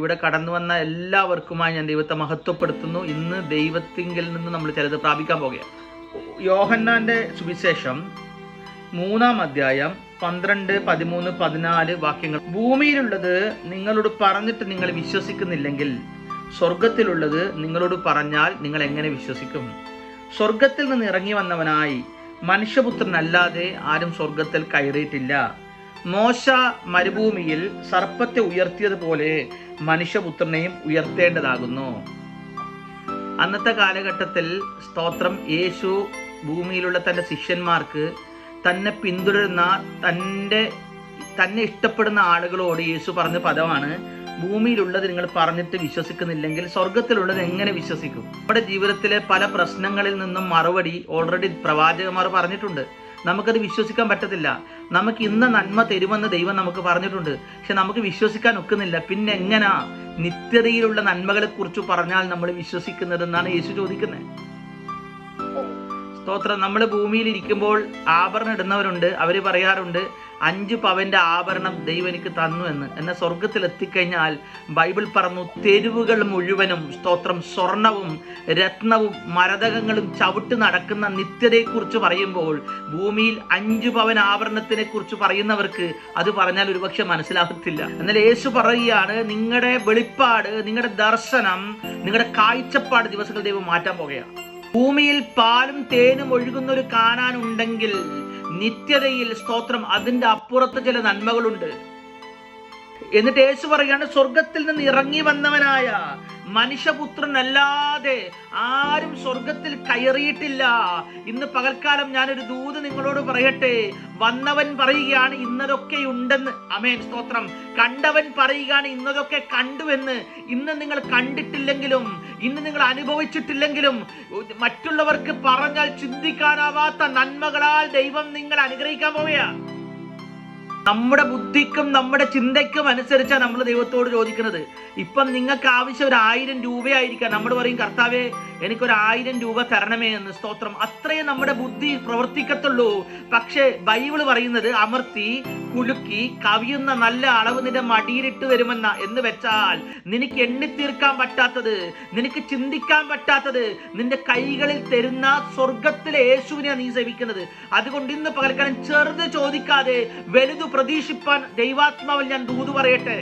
ഇവിടെ കടന്നു വന്ന എല്ലാവർക്കുമായി ഞാൻ ദൈവത്തെ മഹത്വപ്പെടുത്തുന്നു. ഇന്ന് ദൈവത്തിങ്കിൽ നിന്ന് നമ്മൾ ചിലത് പ്രാപിക്കാൻ പോകുകയാണ്. യോഹന്നാന്റെ സുവിശേഷം 3-ാം അധ്യായം 12, 13, 14 വാക്യങ്ങൾ. ഭൂമിയിലുള്ളത് നിങ്ങളോട് പറഞ്ഞിട്ട് നിങ്ങൾ വിശ്വസിക്കുന്നില്ലെങ്കിൽ സ്വർഗത്തിലുള്ളത് നിങ്ങളോട് പറഞ്ഞാൽ നിങ്ങൾ എങ്ങനെ വിശ്വസിക്കും? സ്വർഗത്തിൽ നിന്ന് ഇറങ്ങി വന്നവനായി മനുഷ്യപുത്രനല്ലാതെ ആരും സ്വർഗത്തിൽ കയറിയിട്ടില്ല. മോശ മരുഭൂമിയിൽ സർപ്പത്തെ ഉയർത്തിയതുപോലെ മനുഷ്യപുത്രനെയും ഉയർത്തേണ്ടതാകുന്നു. അന്നത്തെ കാലഘട്ടത്തിൽ സ്തോത്രം, യേശു ഭൂമിയിലുള്ള തൻ്റെ ശിഷ്യന്മാർക്ക് തന്നെ പിന്തുടരുന്ന തന്നെ ഇഷ്ടപ്പെടുന്ന ആളുകളോട് യേശു പറഞ്ഞ പദമാണ്, ഭൂമിയിലുള്ളത് നിങ്ങൾ പറഞ്ഞിട്ട് വിശ്വസിക്കുന്നില്ലെങ്കിൽ സ്വർഗത്തിലുള്ളത് എങ്ങനെ വിശ്വസിക്കും? നമ്മുടെ ജീവിതത്തിലെ പല പ്രശ്നങ്ങളിൽ നിന്നും മറുപടി ഓൾറെഡി പ്രവാചകന്മാർ പറഞ്ഞിട്ടുണ്ട്. നമുക്കത് വിശ്വസിക്കാൻ പറ്റത്തില്ല. നമുക്ക് ഇന്ന നന്മ തരുമെന്ന് ദൈവം നമുക്ക് പറഞ്ഞിട്ടുണ്ട്, പക്ഷെ നമുക്ക് വിശ്വസിക്കാൻ ഒക്കുന്നില്ല. പിന്നെ എങ്ങനാ നിത്യതയിലുള്ള നന്മകളെ കുറിച്ച് പറഞ്ഞാൽ നമ്മൾ വിശ്വസിക്കുന്നത് എന്നാണ് യേശു ചോദിക്കുന്നത്. സ്തോത്രം. നമ്മൾ ഭൂമിയിൽ ഇരിക്കുമ്പോൾ ആഭരണം ഇടുന്നവരുണ്ട്. അവർ പറയാറുണ്ട് 5 പവന്റെ ആഭരണം ദൈവം എനിക്ക് തന്നു എന്ന്. എന്നാൽ സ്വർഗത്തിൽ എത്തിക്കഴിഞ്ഞാൽ ബൈബിൾ പറഞ്ഞു, തെരുവുകൾ മുഴുവനും സ്തോത്രം സ്വർണവും രത്നവും മരതകങ്ങളും ചവിട്ട് നടക്കുന്ന നിത്യതയെക്കുറിച്ച് പറയുമ്പോൾ ഭൂമിയിൽ 5 പവൻ ആഭരണത്തിനെ കുറിച്ച് പറയുന്നവർക്ക് അത് പറഞ്ഞാൽ ഒരുപക്ഷെ മനസ്സിലാകത്തില്ല. എന്നാൽ യേശു പറയുകയാണ്, നിങ്ങളുടെ വെളിപ്പാട്, നിങ്ങളുടെ ദർശനം, നിങ്ങളുടെ കാഴ്ചപ്പാട് ദിവസങ്ങൾ ദൈവം മാറ്റാൻ പോകുകയാണ്. ഭൂമിയിൽ പാലും തേനും ഒഴുകുന്ന ഒരു കാനാൻ ഉണ്ടെങ്കിൽ നിത്യതയിൽ സ്തോത്രം അതിന്റെ അപ്പുറത്ത് ചില നന്മകളുണ്ട്. എന്നിട്ട് യേശു പറയാണ്, സ്വർഗത്തിൽ നിന്ന് ഇറങ്ങി വന്നവനായ മനുഷ്യപുത്രനല്ലാതെ ആരും സ്വർഗത്തിൽ കയറിയിട്ടില്ല. ഇന്ന് പകൽക്കാലം ഞാനൊരു ദൂത് നിങ്ങളോട് പറയട്ടെ. വന്നവൻ പറയുകയാണ് ഇന്നതൊക്കെ ഉണ്ടെന്ന്. ആമേൻ, സ്തോത്രം. കണ്ടവൻ പറയുകയാണ് ഇന്നതൊക്കെ കണ്ടുവെന്ന്. ഇന്ന് നിങ്ങൾ കണ്ടിട്ടില്ലെങ്കിലും, ഇന്ന് നിങ്ങൾ അനുഭവിച്ചിട്ടില്ലെങ്കിലും, മറ്റുള്ളവർക്ക് പറഞ്ഞാൽ ചിന്തിക്കാനാവാത്ത നന്മകളാൽ ദൈവം നിങ്ങളെ അനുഗ്രഹിക്കാൻ പോവുകയാണ്. നമ്മുടെ ബുദ്ധിക്കും നമ്മുടെ ചിന്തയ്ക്കും അനുസരിച്ചാണ് നമ്മൾ ദൈവത്തോട് ചോദിക്കുന്നത്. ഇപ്പം നിങ്ങൾക്ക് ആവശ്യം 1000 രൂപയായിരിക്കാം. നമ്മൾ പറയും, കർത്താവേ എനിക്കൊരു 1000 രൂപ തരണമേ എന്ന്. സ്തോത്രം. അത്രയും നമ്മുടെ ബുദ്ധി പ്രവർത്തിക്കത്തുള്ളൂ. പക്ഷേ ബൈബിൾ പറയുന്നത് അമർത്തി കുലുക്കി കവിയുന്ന നല്ല അളവ് നിന്റെ മടിയിലിട്ട് തരുമെന്ന. എന്ന് വെച്ചാൽ നിനക്ക് എണ്ണിത്തീർക്കാൻ പറ്റാത്തത്, നിനക്ക് ചിന്തിക്കാൻ പറ്റാത്തത് നിന്റെ കൈകളിൽ തരുന്ന സ്വർഗത്തിലെ യേശുവിനെ നീ സേവിക്കുന്നത്. അതുകൊണ്ട് ഇന്ന് പകൽക്കാലം ചെറുത് ചോദിക്കാതെ വലുത് പ്രതീക്ഷിപ്പാൻ ദൈവാത്മാവിൽ ഞാൻ ദൂത് പറയട്ടെ.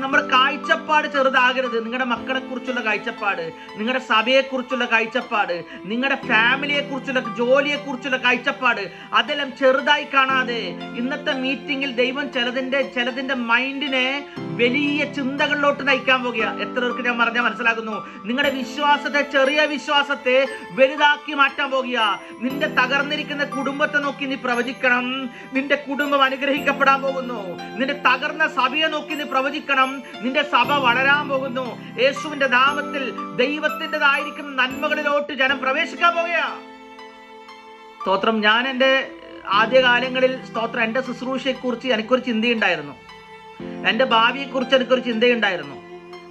നമ്മുടെ കാഴ്ചപ്പാട് ചെറുതാകരുത്. നിങ്ങളുടെ മക്കളെ കുറിച്ചുള്ള കാഴ്ചപ്പാട്, നിങ്ങളുടെ സഭയെ കുറിച്ചുള്ള കാഴ്ചപ്പാട്, നിങ്ങളുടെ ഫാമിലിയെ കുറിച്ചുള്ള, ജോലിയെ കുറിച്ചുള്ള കാഴ്ചപ്പാട്, അതെല്ലാം ചെറുതായി കാണാതെ ഇന്നത്തെ മീറ്റിംഗിൽ ദൈവം ചിലതിന്റെ മൈൻഡിനെ വലിയ ചിന്തകളിലോട്ട് നയിക്കാൻ പോകുക. എത്ര പേർക്ക് ഞാൻ പറഞ്ഞാൽ മനസ്സിലാകുന്നു? നിങ്ങളുടെ വിശ്വാസത്തെ, ചെറിയ വിശ്വാസത്തെ വലുതാക്കി മാറ്റാൻ പോകുക. നിന്റെ തകർന്നിരിക്കുന്ന കുടുംബത്തെ നോക്കി നീ പ്രവചിക്കണം, നിന്റെ കുടുംബം അനുഗ്രഹിക്കപ്പെടാൻ പോകുന്നു. നിന്റെ തകർന്ന സഭയെ നോക്കി നീ പ്രവചിക്കണം, നിന്റെ സഭ വളരാൻ പോകുന്നു. യേശുവിന്റെ നാമത്തിൽ ദൈവത്തിൻ്റെതായിരിക്കുന്ന നന്മകളിലോട്ട് ജനം പ്രവേശിക്കാൻ പോകുക. സ്തോത്രം. ഞാൻ എൻ്റെ ആദ്യകാലങ്ങളിൽ സ്തോത്രം എൻ്റെ ശുശ്രൂഷയെക്കുറിച്ച് എനിക്കൊരു ചിന്തയുണ്ടായിരുന്നു. എൻ്റെ ഭാവിയെക്കുറിച്ച് എനിക്കൊരു ചിന്തയുണ്ടായിരുന്നു.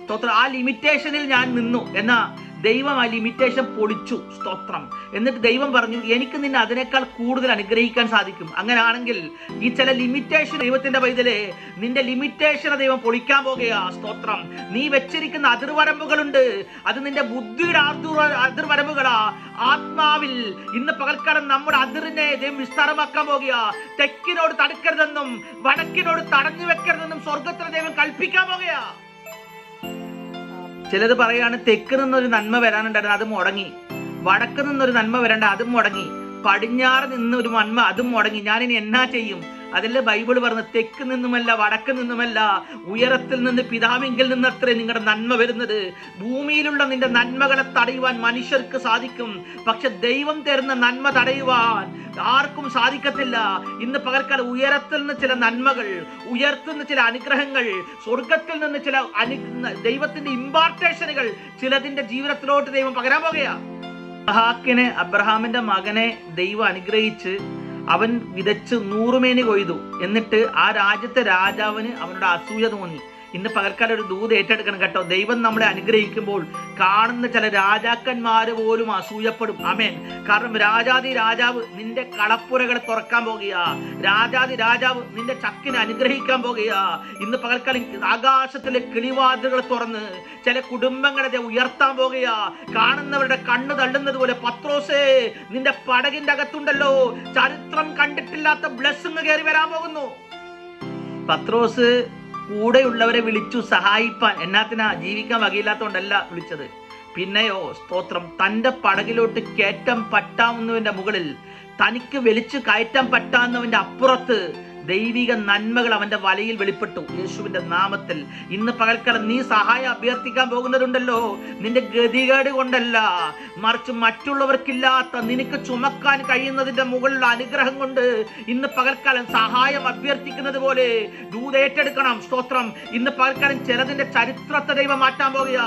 സ്തോത്രം. ആ ലിമിറ്റേഷനിൽ ഞാൻ നിന്നു. എന്നാ ദൈവം ആ ലിമിറ്റേഷൻ പൊളിച്ചു. സ്തോത്രം. എന്നിട്ട് ദൈവം പറഞ്ഞു, എനിക്ക് നിന്നെ അതിനേക്കാൾ കൂടുതൽ അനുഗ്രഹിക്കാൻ സാധിക്കും. അങ്ങനെയാണെങ്കിൽ ഈ ചില ലിമിറ്റേഷൻ, ദൈവത്തിന്റെ പൈതലേ, നിന്റെ ലിമിറ്റേഷനെ ദൈവം പൊളിക്കാൻ പോകുകയാ. സ്തോത്രം. നീ വെച്ചിരിക്കുന്ന അതിർവരമ്പുകളുണ്ട്, അത് നിന്റെ ബുദ്ധിയുടെ അതിർവരമ്പുകളാ. ആത്മാവിൽ ഇന്ന് പകൽക്കാലം നമ്മുടെ അതിരിനെ ദൈവം വിസ്താരമാക്കാൻ പോകുക. തെക്കിനോട് തടുക്കരുതെന്നും വടക്കിനോട് തടഞ്ഞു വെക്കരുതെന്നും സ്വർഗത്തിലെ ദൈവം കൽപ്പിക്കാൻ പോകുക. ചിലത് പറയാണ്, തെക്ക് നിന്നൊരു നന്മ വരാനുണ്ടായിരുന്നു, അത് മുടങ്ങി. വടക്ക് നിന്നൊരു നന്മ വരണ്ട, അതും മുടങ്ങി. പടിഞ്ഞാറ് നിന്നൊരു നന്മ, അതും മുടങ്ങി. ഞാനിനി എന്നാ ചെയ്യും? അതല്ലേ ബൈബിൾ പറഞ്ഞു, തെക്ക് നിന്നുമല്ല വടക്ക് നിന്നുമല്ല, ഉയരത്തിൽ നിന്ന് പിതാവിങ്കിൽ നിന്നത്രേ നിങ്ങളുടെ നന്മ വരുന്നത്. ഭൂമിയിലുള്ള നിന്റെ നന്മകളെ തടയുവാൻ മനുഷ്യർക്ക് സാധിക്കും, പക്ഷെ ദൈവം തരുന്ന നന്മ തടയുവാൻ ആർക്കും സാധിക്കത്തില്ല. ഇന്ന് പകൽക്കാലം ഉയരത്തിൽ നിന്ന് ചില നന്മകൾ, ഉയർത്തുന്ന ചില അനുഗ്രഹങ്ങൾ, സ്വർഗത്തിൽ നിന്ന് ചില ദൈവത്തിന്റെ ഇമ്പാർട്ടേഷനുകൾ ചിലതിന്റെ ജീവിതത്തിലോട്ട് ദൈവം പകരാൻ പോകുകയാണ്. അബ്രഹാമിന്റെ മകനെ ദൈവം അനുഗ്രഹിച്ച് അവൻ വിതച്ച് 100 മേനി കൊയ്തു. എന്നിട്ട് ആ രാജ്യത്തെ രാജാവിന് അവനോട് അസൂയ തോന്നി. ഇന്ന് പകൽക്കാലം ഒരു ദൂത് ഏറ്റെടുക്കണം കേട്ടോ. ദൈവം നമ്മളെ അനുഗ്രഹിക്കുമ്പോൾ കാണുന്ന ചില രാജാക്കന്മാര് പോലും അസൂയപ്പെടും. ആമേൻ. കാരണം രാജാതി രാജാവ് നിന്റെ കളപ്പുരകളെ തുറക്കാൻ പോകുക, രാജാതി രാജാവ് നിന്റെ ചക്കിനെ അനുഗ്രഹിക്കാൻ പോകുക. ഇന്ന് പകൽക്കാലം ആകാശത്തിലെ കിളിവാതിലുകൾ തുറന്ന് ചില കുടുംബങ്ങളെ ഉയർത്താൻ പോകുക. കാണുന്നവരുടെ കണ്ണ് തള്ളുന്നത് പോലെ പത്രോസേ, നിന്റെ പടകിന്റെ അകത്തുണ്ടല്ലോ ചരിത്രം കണ്ടിട്ടില്ലാത്ത ബ്ലെസ്സിങ് കയറി വരാൻ പോകുന്നു. പത്രോസ് കൂടെയുള്ളവരെ വിളിച്ചു സഹായിപ്പാൻ. എന്നാത്തിനാ? ജീവിക്കാൻ വകയില്ലാത്തോണ്ടല്ല വിളിച്ചത്. പിന്നെയോ സ്തോത്രം, തന്റെ പടകിലോട്ട് കയറ്റം പറ്റാവുന്നവന്റെ മുകളിൽ തനിക്ക് വലിച്ചു കയറ്റാൻ പറ്റാവുന്നവന്റെ അപ്പുറത്ത് ദൈവിക നന്മകൾ അവന്റെ വലയിൽ വെളിപ്പെട്ടു. യേശുവിന്റെ നാമത്തിൽ ഇന്ന് പകൽക്കാലം നീ സഹായം അഭ്യർത്ഥിക്കാൻ പോകുന്നതുണ്ടല്ലോ, നിന്റെ ഗതികേട് കൊണ്ടല്ല, മറിച്ച് മറ്റുള്ളവർക്കില്ലാത്ത നിനക്ക് ചുമക്കാൻ കഴിയുന്നതിന്റെ മുകളിലുള്ള അനുഗ്രഹം കൊണ്ട് ഇന്ന് പകൽക്കാലം സഹായം അഭ്യർത്ഥിക്കുന്നത് പോലെ ദൂതേറ്റെടുക്കണം. സ്തോത്രം. ഇന്ന് പകൽക്കാലം ചിലതിന്റെ ചരിത്രത്തെ ദൈവം മാറ്റാൻ പോകുക.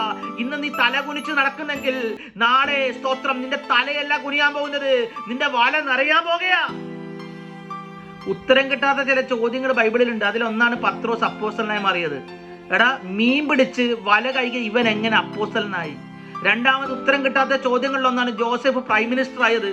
ഇന്ന് നീ തല കുനിച്ച് നടക്കുന്നെങ്കിൽ നാളെ സ്തോത്രം നിന്റെ തലയല്ല കുനിയാൻ പോകുന്നത്, നിന്റെ വല നിറയാൻ പോകുക. ഉത്തരം കിട്ടാത്ത ചില ചോദ്യങ്ങൾ ബൈബിളിലുണ്ട്. അതിലൊന്നാണ് പത്രോസ് അപ്പോസ്തലനായി മാറിയത്. എടാ, മീൻ പിടിച്ച് വല കൈകി ഇവൻ എങ്ങനെ അപ്പോസ്തലനായി? രണ്ടാമത് ഉത്തരം കിട്ടാത്ത ചോദ്യങ്ങളിലൊന്നാണ് ജോസഫ് പ്രൈം മിനിസ്റ്റർ ആയത്.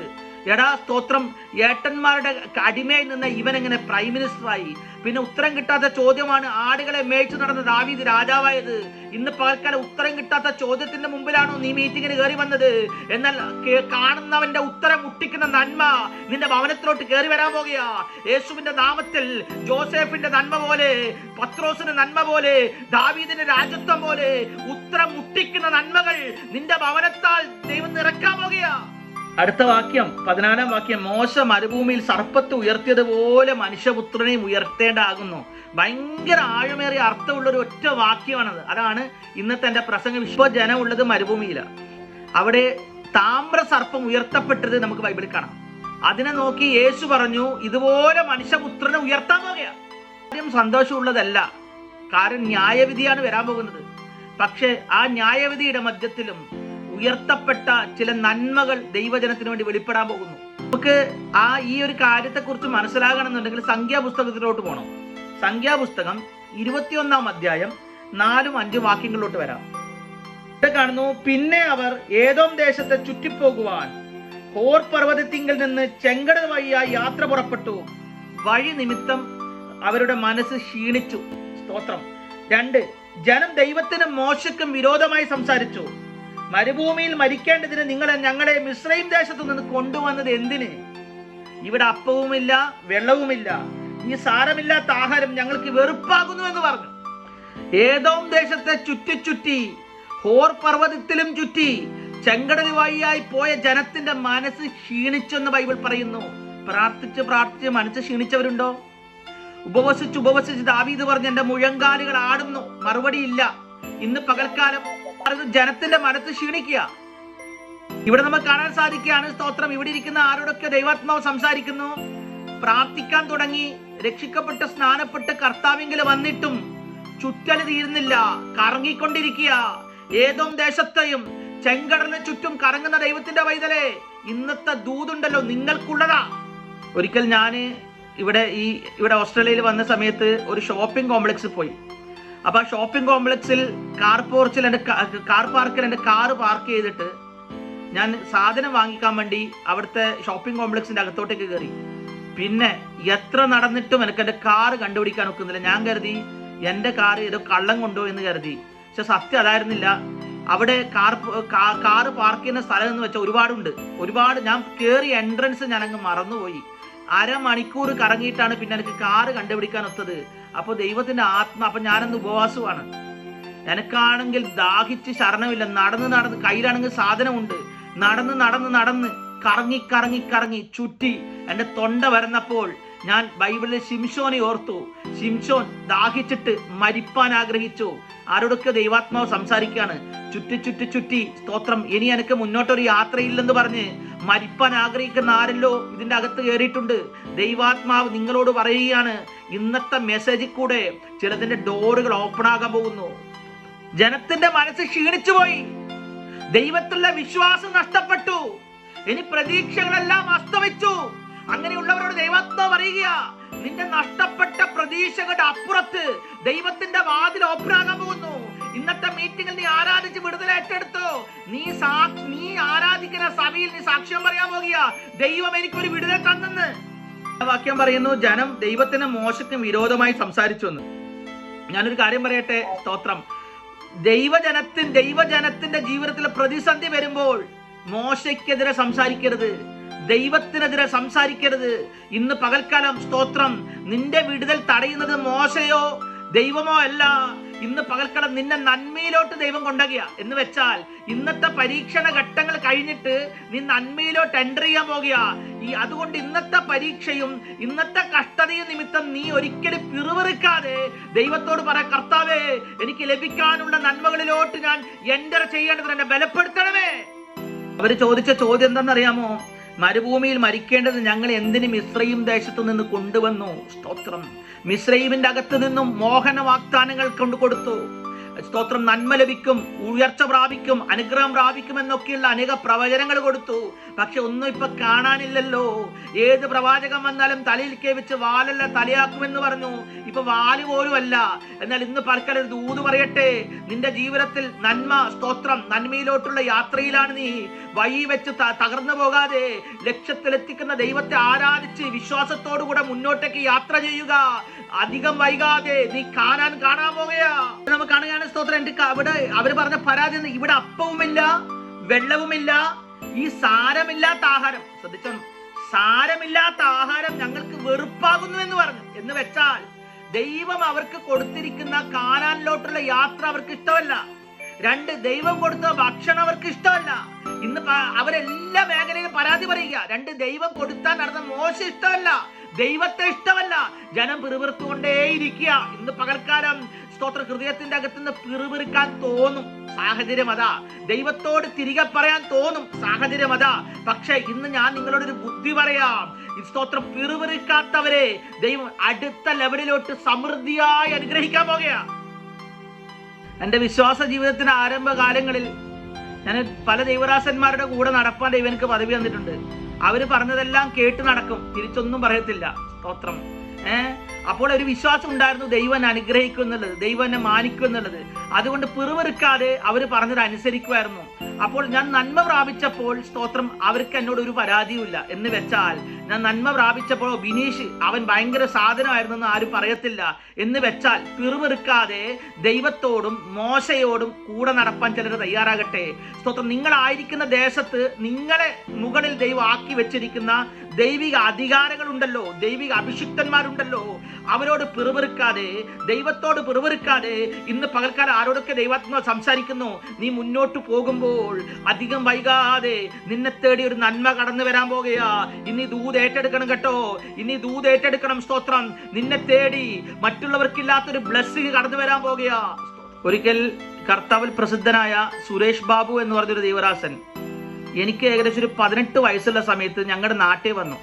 എടാ സ്തോത്രം, ഏട്ടന്മാരുടെ അടിമയിൽ നിന്ന് ഇവൻ എങ്ങനെ പ്രൈം മിനിസ്റ്റർ ആയി? പിന്നെ ഉത്തരം കിട്ടാത്ത ചോദ്യമാണ് ആടുകളെ മേയിച്ചു നടന്ന ദാവീദ് രാജാവായത്. ഇന്ന് പകൽക്കാലം ഉത്തരം കിട്ടാത്ത ചോദ്യത്തിന്റെ മുമ്പിലാണോ നീ മീറ്റിങ്ങിന് കയറി വന്നത്? എന്നാൽ കാണുന്നവന്റെ ഉത്തരം മുട്ടിക്കുന്ന നന്മ നിന്റെ ഭവനത്തിലോട്ട് കയറി വരാൻ പോകുക. യേശുവിന്റെ നാമത്തിൽ ജോസഫിന്റെ നന്മ പോലെ, പത്രോസിന്റെ നന്മ പോലെ, ദാവീദിന്റെ രാജത്വം പോലെ ഉത്തരം മുട്ടിക്കുന്ന നന്മകൾ നിന്റെ ഭവനത്താൽ ദൈവം നിറക്കാൻ പോകുക. അടുത്ത വാക്യം, 14-ാം വാക്യം, മോശ മരുഭൂമിയിൽ സർപ്പത്തെ ഉയർത്തിയതുപോലെ മനുഷ്യപുത്രനെയും ഉയർത്തേണ്ടാകുന്നു. ഭയങ്കര ആഴമേറിയ അർത്ഥമുള്ള ഒരു ഒറ്റ വാക്യമാണത്. അതാണ് ഇന്നത്തെ എൻ്റെ പ്രസംഗം. വിശ്വജനം ഉള്ളത് മരുഭൂമിയിലാണ്. അവിടെ താമ്ര സർപ്പം ഉയർത്തപ്പെട്ടത് നമുക്ക് ബൈബിളിൽ കാണാം. അതിനെ നോക്കി യേശു പറഞ്ഞു, ഇതുപോലെ മനുഷ്യപുത്രനെ ഉയർത്താൻ പോകുക. കാര്യം സന്തോഷമുള്ളതല്ല, കാരണം ന്യായവിധിയാണ് വരാൻ പോകുന്നത്. പക്ഷെ ആ ന്യായവിധിയുടെ മധ്യത്തിലും ഉയർത്തപ്പെട്ട ചില നന്മകൾ ദൈവജനത്തിന് വേണ്ടി വെളിപ്പെടാൻ പോകുന്നു. നമുക്ക് ഈ ഒരു കാര്യത്തെക്കുറിച്ച് മനസ്സിലാകണമെന്നുണ്ടെങ്കിൽ സംഖ്യാപുസ്തകത്തിലോട്ട് പോകണം. സംഖ്യാപുസ്തകം 21-ാം അധ്യായം 4-5 വാക്യങ്ങളിലോട്ട് വരാം. ഇവിടെ കാണുന്നു, പിന്നെ അവർ ഏദോം ദേശത്തെ ചുറ്റിപ്പോകുവാൻ ഹോർ പർവ്വതത്തിങ്കൽ നിന്ന് ചെങ്കടൽ വഴിയായി യാത്ര പുറപ്പെട്ടു. വഴി നിമിത്തം അവരുടെ മനസ്സ് ക്ഷീണിച്ചു. സ്തോത്രം. 2, ജനം ദൈവത്തിനും മോശയ്ക്കും വിരോധമായി സംസാരിച്ചു. മരുഭൂമിയിൽ മരിക്കേണ്ടതിന് ഞങ്ങളെ മിസ്രയീം ദേശത്തു നിന്ന് കൊണ്ടുവന്നത് എന്തിന്? ഇവിടെ അപ്പവുമില്ല വെള്ളവുമില്ല, ഈ സാരമില്ലാത്ത ആഹാരം ഞങ്ങൾക്ക് വെറുപ്പാകുന്നു എന്ന് പറഞ്ഞു. ഏദോം ദേശത്തെ ചുറ്റി ഹോർ പർവ്വതത്തിലും ചുറ്റി ചെങ്കടൽ വഴിയായി പോയ ജനത്തിന്റെ മനസ്സ് ക്ഷീണിച്ചെന്ന് ബൈബിൾ പറയുന്നു. പ്രാർത്ഥിച്ച് മനസ്സ് ക്ഷീണിച്ചവരുണ്ടോ? ഉപവസിച്ച് ദാവീദ് പറഞ്ഞു, എന്റെ മുഴങ്കാലുകൾ ആടുന്നു. മറുപടിയില്ല. ഇന്ന് പകൽക്കാലം ജനത്തിന്റെ മനസ്സ് ക്ഷീണിക്കുക. ഇവിടെ നമുക്ക് കാണാൻ സാധിക്കുകയാണ്. സ്തോത്രം. ഇവിടെ ഇരിക്കുന്ന ആരോടൊക്കെ ദൈവാത്മാവ് സംസാരിക്കുന്നു. പ്രാർത്ഥിക്കാൻ തുടങ്ങി, രക്ഷിക്കപ്പെട്ട് സ്നാനപ്പെട്ട് കർത്താവിങ്കിൽ വന്നിട്ടും ചുറ്റല് തീരുന്നില്ല, കറങ്ങിക്കൊണ്ടിരിക്കുക. ഏദോം ദേശത്തെയും ചെങ്കടലിന് ചുറ്റും കറങ്ങുന്ന ദൈവത്തിന്റെ പൈതലേ, ഇന്നത്തെ ദൂതുണ്ടല്ലോ നിങ്ങൾക്കുള്ളതാ. ഒരിക്കൽ ഞാൻ ഇവിടെ ഓസ്ട്രേലിയയിൽ വന്ന സമയത്ത് ഒരു ഷോപ്പിംഗ് കോംപ്ലക്സിൽ പോയി. അപ്പൊ ആ ഷോപ്പിംഗ് കോംപ്ലക്സിൽ കാർ പാർക്കിൽ എൻ്റെ കാറ് പാർക്ക് ചെയ്തിട്ട് ഞാൻ സാധനം വാങ്ങിക്കാൻ വേണ്ടി അവിടുത്തെ ഷോപ്പിംഗ് കോംപ്ലക്സിന്റെ അകത്തോട്ടേക്ക് കയറി. പിന്നെ എത്ര നടന്നിട്ടും എനിക്ക് എൻ്റെ കാറ് കണ്ടുപിടിക്കാൻ ഒക്കുന്നില്ല. ഞാൻ കരുതി എൻ്റെ കാറ് ഏതോ കള്ളം കൊണ്ടോ എന്ന് കരുതി. പക്ഷെ സത്യം അതായിരുന്നില്ല. അവിടെ കാറ് പാർക്ക് ചെയ്യുന്ന സ്ഥലം എന്ന് വെച്ചാൽ ഒരുപാട് ഞാൻ കയറി എൻട്രൻസ് ഞാനങ്ങ് മറന്നുപോയി. അരമണിക്കൂർ കറങ്ങിയിട്ടാണ് പിന്നെ എനിക്ക് കാറ് കണ്ടുപിടിക്കാൻ ഒത്തത്. അപ്പോൾ ദൈവത്തിന്റെ അപ്പൊ ഞാനന്ന് ഉപവാസമാണ്. എനിക്കാണെങ്കിൽ ദാഹിച്ച് ശരണമില്ല. നടന്ന് കയ്യിലാണെങ്കിൽ സാധനമുണ്ട്. നടന്ന് കറങ്ങി ചുറ്റി എൻ്റെ തൊണ്ട വരുന്നപ്പോൾ ഞാൻ ബൈബിളിലെ ശിംശോനെ ഓർത്തു. ശിംശോൻ ദാഹിച്ചിട്ട് മരിപ്പാൻ ആഗ്രഹിച്ചു. ആരോടൊക്കെ ദൈവാത്മാവ് സംസാരിക്കുകയാണ്. ചുറ്റി സ്തോത്രം. ഇനി എനിക്ക് മുന്നോട്ടൊരു യാത്രയില്ലെന്ന് പറഞ്ഞ് മരിപ്പാൻ ആഗ്രഹിക്കുന്ന ആരല്ലോ ഇതിന്റെ അകത്ത് കയറിയിട്ടുണ്ട്. ദൈവാത്മാവ് നിങ്ങളോട് പറയുകയാണ്, ഇന്നത്തെ മെസ്സേജിൽ കൂടെ ചിലതിന്റെ ഡോറുകൾ ഓപ്പൺ ആകാൻ പോകുന്നു. ജനത്തിന്റെ മനസ്സ് ക്ഷീണിച്ചു പോയി. ദൈവത്തിലുള്ള വിശ്വാസം നഷ്ടപ്പെട്ടു. ഇനി പ്രതീക്ഷകളെല്ലാം അസ്തമിച്ചു. അങ്ങനെയുള്ളവരോട് ദൈവാത്മാവ് പറയുക, നിന്റെ നഷ്ടപ്പെട്ട പ്രതീക്ഷകളുടെ അപ്പുറത്ത് ദൈവത്തിന്റെ വാതിൽ ഓപ്പണാകാൻ പോകുന്നു. ഇന്നത്തെ മീറ്റിംഗിൽ നീ ആരാധിച്ച് വിടുതൽ ഏറ്റെടുത്തോ. നീ ആരാധിക്കുന്ന സഭയിൽ നീ സാക്ഷ്യം പറയാൻ പോകുക, ദൈവം എനിക്കൊരു വിടുതൽ തന്നെന്ന്. വാക്യം പറയുന്നു, ജനം ദൈവത്തിന് മോശയ്ക്ക് വിരോധമായി സംസാരിച്ചു എന്ന്. ഞാനൊരു കാര്യം പറയട്ടെ, സ്തോത്രം. ദൈവജനത്തിന്റെ ജീവിതത്തിൽ പ്രതിസന്ധി വരുമ്പോൾ മോശയ്ക്കെതിരെ സംസാരിക്കരുത്, ദൈവത്തിനെതിരെ സംസാരിക്കരുത്. ഇന്ന് പകൽക്കാലം സ്തോത്രം, നിന്റെ വിടുതൽ തടയുന്നത് മോശയോ ദൈവമോ അല്ല. ഇന്ന് പകൽക്കാലം നിന്നെ നന്മയിലോട്ട് ദൈവം കൊണ്ടുപോകുക എന്ന് വെച്ചാൽ, ഇന്നത്തെ പരീക്ഷണ ഘട്ടങ്ങൾ കഴിഞ്ഞിട്ട് നീ നന്മയിലോട്ട് എൻ്റർ ചെയ്യാൻ പോകുക. അതുകൊണ്ട് ഇന്നത്തെ പരീക്ഷയും ഇന്നത്തെ കഷ്ടതയും നിമിത്തം നീ ഒരിക്കലും പിറുവിറുക്കാതെ ദൈവത്തോട് പറ, കർത്താവേ, എനിക്ക് ലഭിക്കാനുള്ള നന്മകളിലോട്ട് ഞാൻ എൻ്റർ ചെയ്യേണ്ടത് എന്നെ ബലപ്പെടുത്തണമേ. അവര് ചോദിച്ച ചോദ്യം എന്താണെന്നറിയാമോ? മരുഭൂമിയിൽ മരിക്കേണ്ടത് ഞങ്ങൾ എന്തിന് മിസ്രയീം ദേശത്തു നിന്ന് കൊണ്ടുവന്നു? സ്തോത്രം. മിസ്രയീമിന്റെ അകത്ത് നിന്നും മോഹന വാഗ്ദാനങ്ങൾ കൊണ്ടുകൊടുത്തു. സ്തോത്രം. നന്മ ലഭിക്കും, ഉയർച്ച പ്രാപിക്കും, അനുഗ്രഹം പ്രാപിക്കും എന്നൊക്കെയുള്ള അനേക പ്രവചനങ്ങൾ കൊടുത്തു. പക്ഷെ ഒന്നും ഇപ്പൊ കാണാനില്ലല്ലോ. ഏത് പ്രവാചകൻ വന്നാലും തലയിൽ കേവിച്ച് വാലല്ല തലയാക്കുമെന്ന് പറഞ്ഞു. ഇപ്പൊ വാല് പോലും അല്ല. എന്നാൽ ഇന്ന് പറക്കൽ ഒരു ദൂത് പറയട്ടെ, നിന്റെ ജീവിതത്തിൽ നന്മ, സ്തോത്രം, നന്മയിലോട്ടുള്ള യാത്രയിലാണ് നീ. വഴി വെച്ച് തകർന്നു പോകാതെ ലക്ഷ്യത്തിലെത്തിക്കുന്ന ദൈവത്തെ ആരാധിച്ച് വിശ്വാസത്തോടു കൂടെ മുന്നോട്ടേക്ക് യാത്ര ചെയ്യുക. അധികം വൈകാതെ നീ കാണാൻ പോകുകയാ. നമുക്ക് കാണുകയാണ് സ്തോത്രം. അവിടെ അവര് പറഞ്ഞ പരാതി, ഇവിടെ അപ്പവുമില്ല വെള്ളവുമില്ല, ഈ സാരമില്ലാത്ത ആഹാരം, ശ്രദ്ധിച്ചോ, സാരമില്ലാത്ത ആഹാരം ഞങ്ങൾക്ക് വെറുപ്പാകുന്നു എന്ന് പറഞ്ഞു. എന്ന് വെച്ചാൽ ദൈവം അവർക്ക് കൊടുത്തിരിക്കുന്ന കാനാനിലോട്ടുള്ള യാത്ര അവർക്ക് ഇഷ്ടമല്ല. രണ്ട്, ദൈവം കൊടുത്ത ഭക്ഷണം അവർക്ക് ഇഷ്ടമല്ല. ഇന്ന് അവരെല്ലാ മേഖലയിലും പരാതി പറയുക. രണ്ട്, ദൈവം കൊടുത്താൽ നടന്ന മോശം ഇഷ്ടമല്ല, ദൈവത്തെ ഇഷ്ടമല്ല. ജനം പിറുപിറുത്തുകൊണ്ടേയിരിക്കുക. ഇന്ന് പകൽക്കാലം സ്തോത്ര, ഹൃദയത്തിന്റെ അകത്തുനിന്ന് പിറുപിറുക്കാൻ തോന്നും, സാഹചര്യം അതാ. ദൈവത്തോട് തിരികെ പറയാൻ തോന്നും, സാഹചര്യം അതാ. പക്ഷെ ഇന്ന് ഞാൻ നിങ്ങളോടൊരു ബുദ്ധി പറയാം. സ്തോത്രം, പിറുപിറുക്കാത്തവരെ ദൈവം അടുത്ത ലെവലിലോട്ട് സമൃദ്ധിയായി അനുഗ്രഹിക്കാൻ പോകുകയാ. എൻ്റെ വിശ്വാസ ജീവിതത്തിന്റെ ആരംഭകാലങ്ങളിൽ ഞാൻ പല ദൈവദാസന്മാരുടെ കൂടെ നടപ്പാൻ ദൈവം എനിക്ക് പദവി തന്നിട്ടുണ്ട്. അവര് പറഞ്ഞതെല്ലാം കേട്ട് നടക്കും, തിരിച്ചൊന്നും പറയത്തില്ല. സ്തോത്രം. അപ്പോൾ ഒരു വിശ്വാസം ഉണ്ടായിരുന്നു, ദൈവം അനുഗ്രഹിക്കും എന്നുള്ളത്, ദൈവം എന്നെ മാനിക്കും എന്നുള്ളത്. അതുകൊണ്ട് പിറുപിറുക്കാതെ അവർ പറഞ്ഞത് അനുസരിക്കുമായിരുന്നു. അപ്പോൾ ഞാൻ നന്മ പ്രാപിച്ചപ്പോൾ സ്തോത്രം, അവർക്ക് എന്നോട് ഒരു പരാതിയുമില്ല. എന്ന് വെച്ചാൽ ഞാൻ നന്മ പ്രാപിച്ചപ്പോൾ ബിനീഷ് അവൻ ഭയങ്കര സാധനമായിരുന്നു എന്ന് ആരും പറയത്തില്ല. എന്ന് വെച്ചാൽ പിറുപിറുക്കാതെ ദൈവത്തോടും മോശയോടും കൂടെ നടപ്പാൻ ചിലർ തയ്യാറാകട്ടെ. സ്തോത്രം. നിങ്ങളായിരിക്കുന്ന ദേശത്ത് നിങ്ങളെ മുകളിൽ ദൈവം ആക്കി വെച്ചിരിക്കുന്ന ദൈവിക അധികാരങ്ങളുണ്ടല്ലോ, ദൈവിക അഭിഷിക്തന്മാരുണ്ടല്ലോ, അവരോട് പിറുപിറുക്കാതെ, ദൈവത്തോട് പിറുപിറുക്കാതെ ഇന്ന് പകൽക്കാലം ആരോടൊക്കെ ദൈവാത്മാവ് സംസാരിക്കുന്നു. നീ മുന്നോട്ട് പോകുമ്പോൾ അധികം വൈകാതെ നിന്നെ തേടി ഒരു നന്മ കടന്നു വരാൻ പോകുകയാ. ഇനി ദൂത് ഏറ്റെടുക്കണം കേട്ടോ, ഇനി ദൂത് ഏറ്റെടുക്കണം. സ്തോത്രം. നിന്നെ തേടി മറ്റുള്ളവർക്കില്ലാത്തൊരു ബ്ലെസ്സിങ് കടന്നു വരാൻ പോകുകയാ. ഒരിക്കൽ കർത്താവിൽ പ്രസിദ്ധനായ സുരേഷ് ബാബു എന്ന് പറഞ്ഞൊരു ദൈവദാസൻ എനിക്ക് ഏകദേശം ഒരു 18 വയസ്സുള്ള സമയത്ത് ഞങ്ങളുടെ നാട്ടിൽ വന്നു.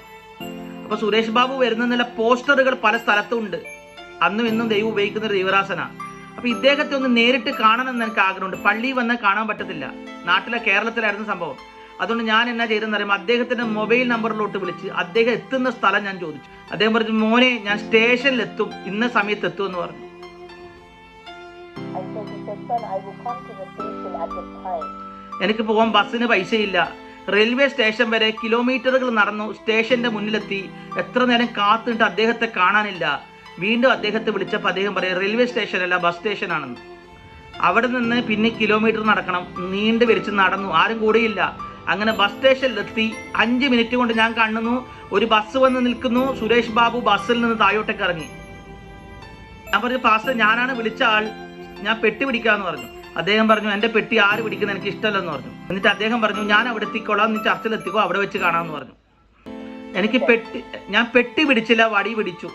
അപ്പൊ സുരേഷ് ബാബു വരുന്ന നില പോസ്റ്ററുകൾ പല സ്ഥലത്തും ഉണ്ട്. അന്നും ഇന്നും ദൈവം ഉപയോഗിക്കുന്ന ഒരു ദൈവദാസനാ. അപ്പൊ ഇദ്ദേഹത്തെ ഒന്ന് നേരിട്ട് കാണണമെന്ന് എനിക്ക് ആഗ്രഹമുണ്ട്. പള്ളിയിൽ വന്നാൽ കാണാൻ പറ്റത്തില്ല. നാട്ടിലെ കേരളത്തിലായിരുന്നു സംഭവം. അതുകൊണ്ട് ഞാൻ എന്നാ ചെയ്തെന്ന് പറയുമ്പോൾ അദ്ദേഹത്തിന്റെ മൊബൈൽ നമ്പറിലോട്ട് വിളിച്ച് അദ്ദേഹം എത്തുന്ന സ്ഥലം ഞാൻ ചോദിച്ചു. അദ്ദേഹം പറഞ്ഞു, മോനെ, ഞാൻ സ്റ്റേഷനിൽ എത്തും, ഇന്ന സമയത്ത് എത്തും എന്ന് പറഞ്ഞു. എനിക്ക് പോകാൻ ബസ്സിന് പൈസയില്ല. റെയിൽവേ സ്റ്റേഷൻ വരെ കിലോമീറ്ററുകൾ നടന്നു. സ്റ്റേഷന്റെ മുന്നിലെത്തി. എത്ര നേരം കാത്തിട്ട് അദ്ദേഹത്തെ കാണാനില്ല. വീണ്ടും അദ്ദേഹത്തെ വിളിച്ചപ്പോൾ അദ്ദേഹം പറയും, റെയിൽവേ സ്റ്റേഷൻ അല്ല, ബസ് സ്റ്റേഷൻ ആണെന്ന്. അവിടെ നിന്ന് പിന്നെ കിലോമീറ്റർ നടക്കണം. നീണ്ടു വലിച്ച് നടന്നു, ആരും കൂടെയില്ല. അങ്ങനെ ബസ് സ്റ്റേഷനിലെത്തി. 5 മിനിറ്റ് കൊണ്ട് ഞാൻ കാണുന്നു ഒരു ബസ് വന്ന് നിൽക്കുന്നു. സുരേഷ് ബാബു ബസ്സിൽ നിന്ന് താഴോട്ടേക്ക് ഇറങ്ങി. ഞാൻ പറഞ്ഞു, പാസ്റ്റർ, ഞാനാണ് വിളിച്ച ആൾ, ഞാൻ പെട്ടി പിടിക്കാന്ന് പറഞ്ഞു. അദ്ദേഹം പറഞ്ഞു, എൻ്റെ പെട്ടി ആര് പിടിക്കുന്നത് എനിക്ക് ഇഷ്ടമല്ലെന്ന് പറഞ്ഞു. എന്നിട്ട് അദ്ദേഹം പറഞ്ഞു, ഞാൻ അവിടെ എത്തിക്കോളാം, നീ ചർച്ചിൽ എത്തിക്കോ, അവിടെ വെച്ച് കാണാമെന്ന് പറഞ്ഞു. ഞാൻ പെട്ടി പിടിച്ചില്ല, വടി പിടിച്ചു.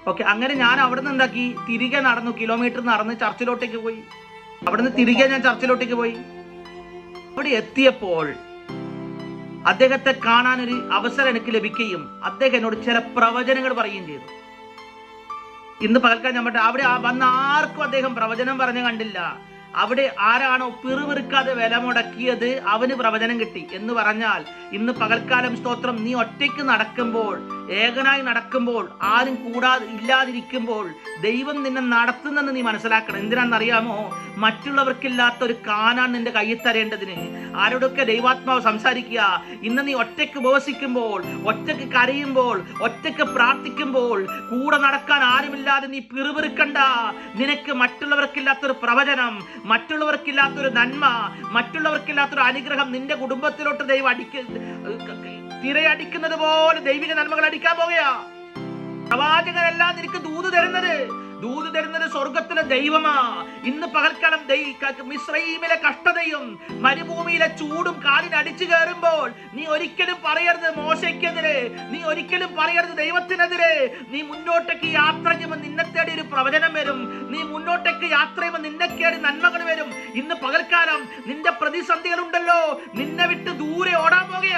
ഓക്കെ. അങ്ങനെ ഞാൻ അവിടെ നിന്ന് എന്താക്കി, തിരികെ നടന്നു, കിലോമീറ്റർ നടന്ന് ചർച്ചിലോട്ടേക്ക് പോയി. അവിടുന്ന് തിരികെ ഞാൻ ചർച്ചിലോട്ടേക്ക് പോയി. അവിടെ എത്തിയപ്പോൾ അദ്ദേഹത്തെ കാണാൻ ഒരു അവസരം എനിക്ക് ലഭിക്കുകയും അദ്ദേഹം എന്നോട് ചില പ്രവചനങ്ങൾ പറയുകയും ചെയ്തു. ഇന്ന് പകൽക്കാൻ ഞാൻ പറഞ്ഞു, അവിടെ വന്ന ആർക്കും അദ്ദേഹം പ്രവചനം പറഞ്ഞു കണ്ടില്ല. അവിടെ ആരാണോ പിറുപിറുക്കാതെ വില മുടക്കിയത് അവന് പ്രവചനം കിട്ടി. എന്ന് പറഞ്ഞാൽ ഇന്ന് പകൽക്കാലം സ്തോത്രം, നീ ഒറ്റയ്ക്ക് നടക്കുമ്പോൾ ഏകനായി നടക്കുമ്പോൾ, ആരും ഇല്ലാതിരിക്കുമ്പോൾ ദൈവം നിന്നെ നടത്തുന്നെന്ന് നീ മനസ്സിലാക്കണം. എന്തിനാണെന്നറിയാമോ? മറ്റുള്ളവർക്കില്ലാത്ത ഒരു കാനാൻ നിന്റെ കയ്യിൽ തരേണ്ടതിന്. ആരോടൊക്കെ ദൈവാത്മാവ് സംസാരിക്കുക? ഇന്ന് നീ ഒറ്റയ്ക്ക് ഉപവസിക്കുമ്പോൾ, ഒറ്റയ്ക്ക് കരയുമ്പോൾ, ഒറ്റയ്ക്ക് പ്രാർത്ഥിക്കുമ്പോൾ, കൂടെ നടക്കാൻ ആരുമില്ലാതെ നീ പിറുപിറുക്കണ്ട. നിനക്ക് മറ്റുള്ളവർക്കില്ലാത്തൊരു പ്രവചനം, മറ്റുള്ളവർക്കില്ലാത്തൊരു നന്മ, മറ്റുള്ളവർക്കില്ലാത്തൊരു അനുഗ്രഹം നിന്റെ കുടുംബത്തിലോട്ട് ദൈവം തിരയടിക്കുന്നത് പോലെ ദൈവിക നന്മകൾ അടിക്കാൻ പോകുക. പ്രവാചകനല്ല നിനക്ക് ദൂത് തരുന്നത് സ്വർഗത്തിലെ ദൈവമാ. ഇന്ന് പകൽക്കാലം മിസ്രയീമിലെ കഷ്ടതയും മരുഭൂമിയിലെ ചൂടും കാലിനടിച്ചു കയറുമ്പോൾ നീ ഒരിക്കലും പറയരുത് മോശയ്ക്കെതിരെ, നീ ഒരിക്കലും പറയരുത് ദൈവത്തിനെതിരെ. നീ മുന്നോട്ടേക്ക് യാത്ര ചെയ്യുമ്പോൾ നിന്നെ തേടി ഒരു പ്രവചനം വരും. നീ മുന്നോട്ടേക്ക് യാത്ര ചെയ്യുമ്പോൾ നിന്നെ തേടി നന്മകൾ വരും. ഇന്ന് പകൽക്കാലം നിന്റെ പ്രതിസന്ധികളുണ്ടല്ലോ, നിന്നെ വിട്ട് ദൂരെ ഓടാൻ പോകുക.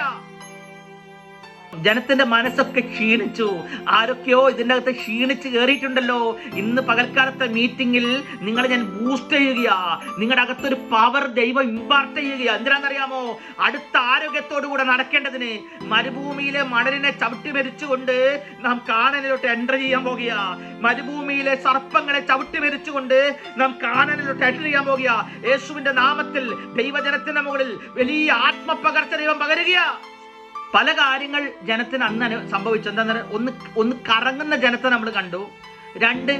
ജനത്തിന്റെ മനസ്സൊക്കെ ക്ഷീണിച്ചു. ആരൊക്കെയോ ഇതിൻ്റെ അകത്ത് ക്ഷീണിച്ച് കയറിയിട്ടുണ്ടല്ലോ. ഇന്ന് പകൽക്കാലത്തെ മീറ്റിംഗിൽ നിങ്ങളെ ഞാൻ ബൂസ്റ്റ് ചെയ്യുകയാ. നിങ്ങളുടെ അകത്തൊരു പവർ ദൈവം ഇമ്പാർട്ട് ചെയ്യുകയാ. എന്തിനാണെന്നറിയാമോ? അടുത്ത ആരോഗ്യത്തോടു കൂടെ നടക്കേണ്ടതിന് മരുഭൂമിയിലെ മണലിനെ ചവിട്ടി മരിച്ചുകൊണ്ട് നാം കാനാനിലോട്ട് എൻ്റർ ചെയ്യാൻ പോകുക. മരുഭൂമിയിലെ സർപ്പങ്ങളെ ചവിട്ടി മരിച്ചുകൊണ്ട് നാം കാനാനിലോട്ട് എൻ്റർ ചെയ്യാൻ പോകുക. യേശുവിന്റെ നാമത്തിൽ ദൈവജനത്തിന്റെ മുകളിൽ വലിയ ആത്മപകർച്ച ദൈവം പകരുകയാ. പല കാര്യങ്ങൾ ജനത്തിന് അന്ന് സംഭവിച്ചു. എന്താ? ഒന്ന് കറങ്ങുന്ന ജനത്തെ നമ്മൾ കണ്ടു. 2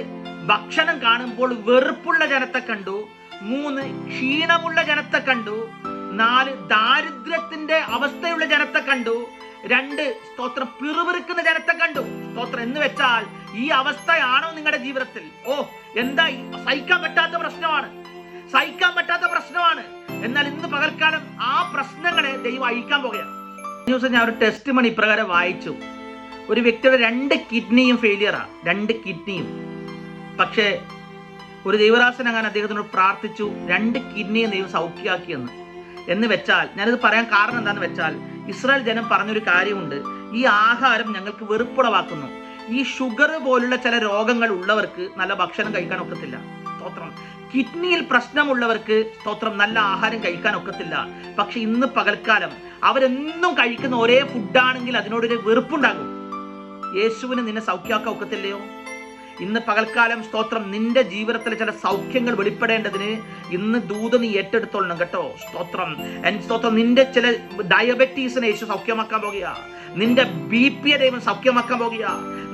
ഭക്ഷണം കാണുമ്പോൾ വെറുപ്പുള്ള ജനത്തെ കണ്ടു. 3 ക്ഷീണമുള്ള ജനത്തെ കണ്ടു. 4 ദാരിദ്ര്യത്തിന്റെ അവസ്ഥയുള്ള ജനത്തെ കണ്ടു. 2 സ്തോത്രം പിറുപിറുക്കുന്ന ജനത്തെ കണ്ടു. സ്തോത്രം എന്ന് വെച്ചാൽ ഈ അവസ്ഥയാണോ നിങ്ങളുടെ ജീവിതത്തിൽ? എന്താ സഹിക്കാൻ പറ്റാത്ത പ്രശ്നമാണ്. എന്നാൽ ഇന്ന് പകൽക്കാലം ആ പ്രശ്നങ്ങളെ ദൈവം അയക്കാൻ പോകുകയാണ്. ദിവസം ഞാൻ ഒരു ടെസ്റ്റ് മണി ഇപ്രകാരം വായിച്ചു. ഒരു വ്യക്തിയുടെ 2 കിഡ്നിയും ഫെയിലിയറാണ്. 2 കിഡ്നിയും. പക്ഷേ ഒരു ദൈവദാസൻ അങ്ങനെ അദ്ദേഹത്തിനോട് പ്രാർത്ഥിച്ചു, 2 കിഡ്നിയും ദൈവം സൗഖ്യമാക്കിയെന്ന്. എന്ന് വെച്ചാൽ ഞാനിത് പറയാൻ കാരണം എന്താണെന്ന് വെച്ചാൽ, ഇസ്രായേൽ ജനം പറഞ്ഞൊരു കാര്യമുണ്ട്. ഈ ആഹാരം ഞങ്ങൾക്ക് വെറുപ്പുളവാക്കുന്നു. ഈ ഷുഗർ പോലുള്ള ചില രോഗങ്ങൾ ഉള്ളവർക്ക് നല്ല ഭക്ഷണം കഴിക്കാൻ ഒക്കത്തില്ല. സ്തോത്രം. കിഡ്നിയിൽ പ്രശ്നമുള്ളവർക്ക് സ്തോത്രം നല്ല ആഹാരം കഴിക്കാൻ ഒക്കത്തില്ല. പക്ഷെ ഇന്ന് പകൽക്കാലം അവരെന്നും കഴിക്കുന്ന ഒരേ ഫുഡാണെങ്കിൽ അതിനോടൊരു വെറുപ്പുണ്ടാകും. യേശുവിന് നിന്നെ സൗഖ്യമാക്കാൻ ഒക്കത്തില്ലയോ? ഇന്ന് പകൽക്കാലം സ്തോത്രം നിന്റെ ജീവിതത്തിലെ ചില സൗഖ്യങ്ങൾ വെളിപ്പെടേണ്ടതിന് ഇന്ന് ദൂത് നീ ഏറ്റെടുത്തോളണം കേട്ടോ. സ്തോത്രം. നിന്റെ ചില ഡയബറ്റീസിനെ യേശു സൗഖ്യമാക്കാൻ പോകുക. നിന്റെ BP ദൈവം സൗഖ്യമാക്കാൻ പോകുക.